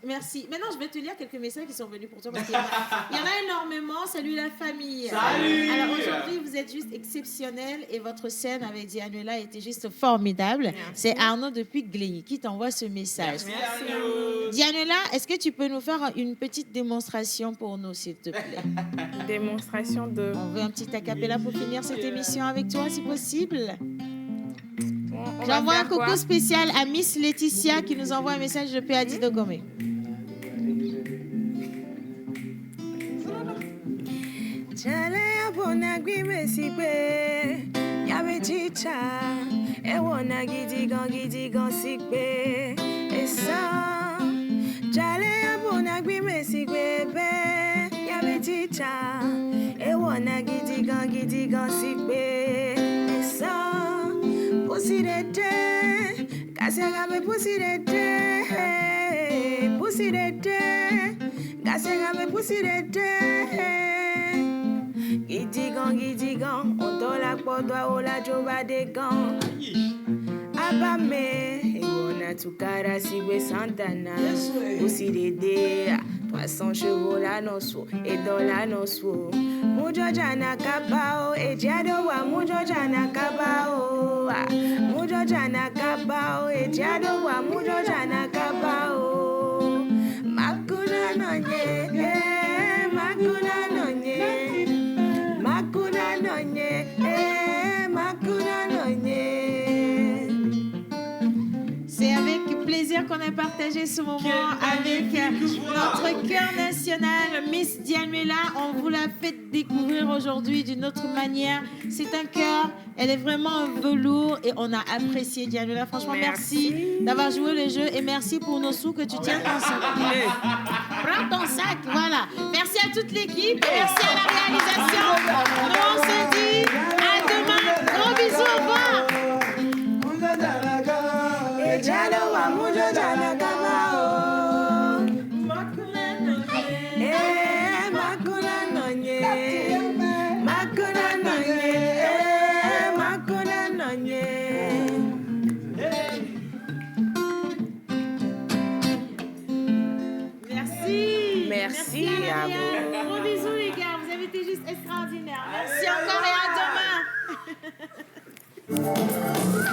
Merci. Maintenant, je vais te lire quelques messages qui sont venus pour toi. Parce qu'il y en a énormément. Salut la famille. Salut. Alors aujourd'hui, vous êtes juste exceptionnel et votre scène avec Dianella était juste formidable. C'est Arnaud depuis Glény qui t'envoie ce message. Merci. Dianella, est-ce que tu peux nous faire une petite démonstration pour nous, s'il te plaît? Démonstration de... On veut un petit acapella pour finir cette émission avec toi, si possible. On va J'envoie un faire coucou quoi? spécial à Miss Laetitia qui nous envoie un message depuis Adido Gomé. Chale abona gwime sikbe yabe chicha ewona gidigan sikbe esa chale abona gwime sikbe be yabe chicha ewona gidigan sikbe esa pussy de de kasega be pussy de de pussy de de kasega be pussy de de Gidigan, on te la podwa o la joba de gan. Abame, et on a tout cara si we Santana. Aussi des dés, 300 chevaux la nosso, et dans la nosso. Mujo jana kabao, et diado wa mujo jana kabao. Mujo jana kabao, et diado wa mujo jana kabao. Makuna nonye, makuna nonye. C'est avec plaisir plaisir qu'on ait partagé ce moment avec notre cœur national, Miss Dianuela. On vous l'a fait découvrir aujourd'hui d'une autre manière. C'est un cœur, elle est vraiment un velours et on a apprécié Dianuela. Franchement, merci d'avoir joué le jeu et merci pour nos sous que tu tiens ton sac. Prends ton sac, voilà. Merci à toute l'équipe, merci à la réalisation. Nous, on se dit à demain. Gros bisous, au revoir. Merci à vous. Gros bisous les gars, vous avez été juste extraordinaires. Merci encore et à demain.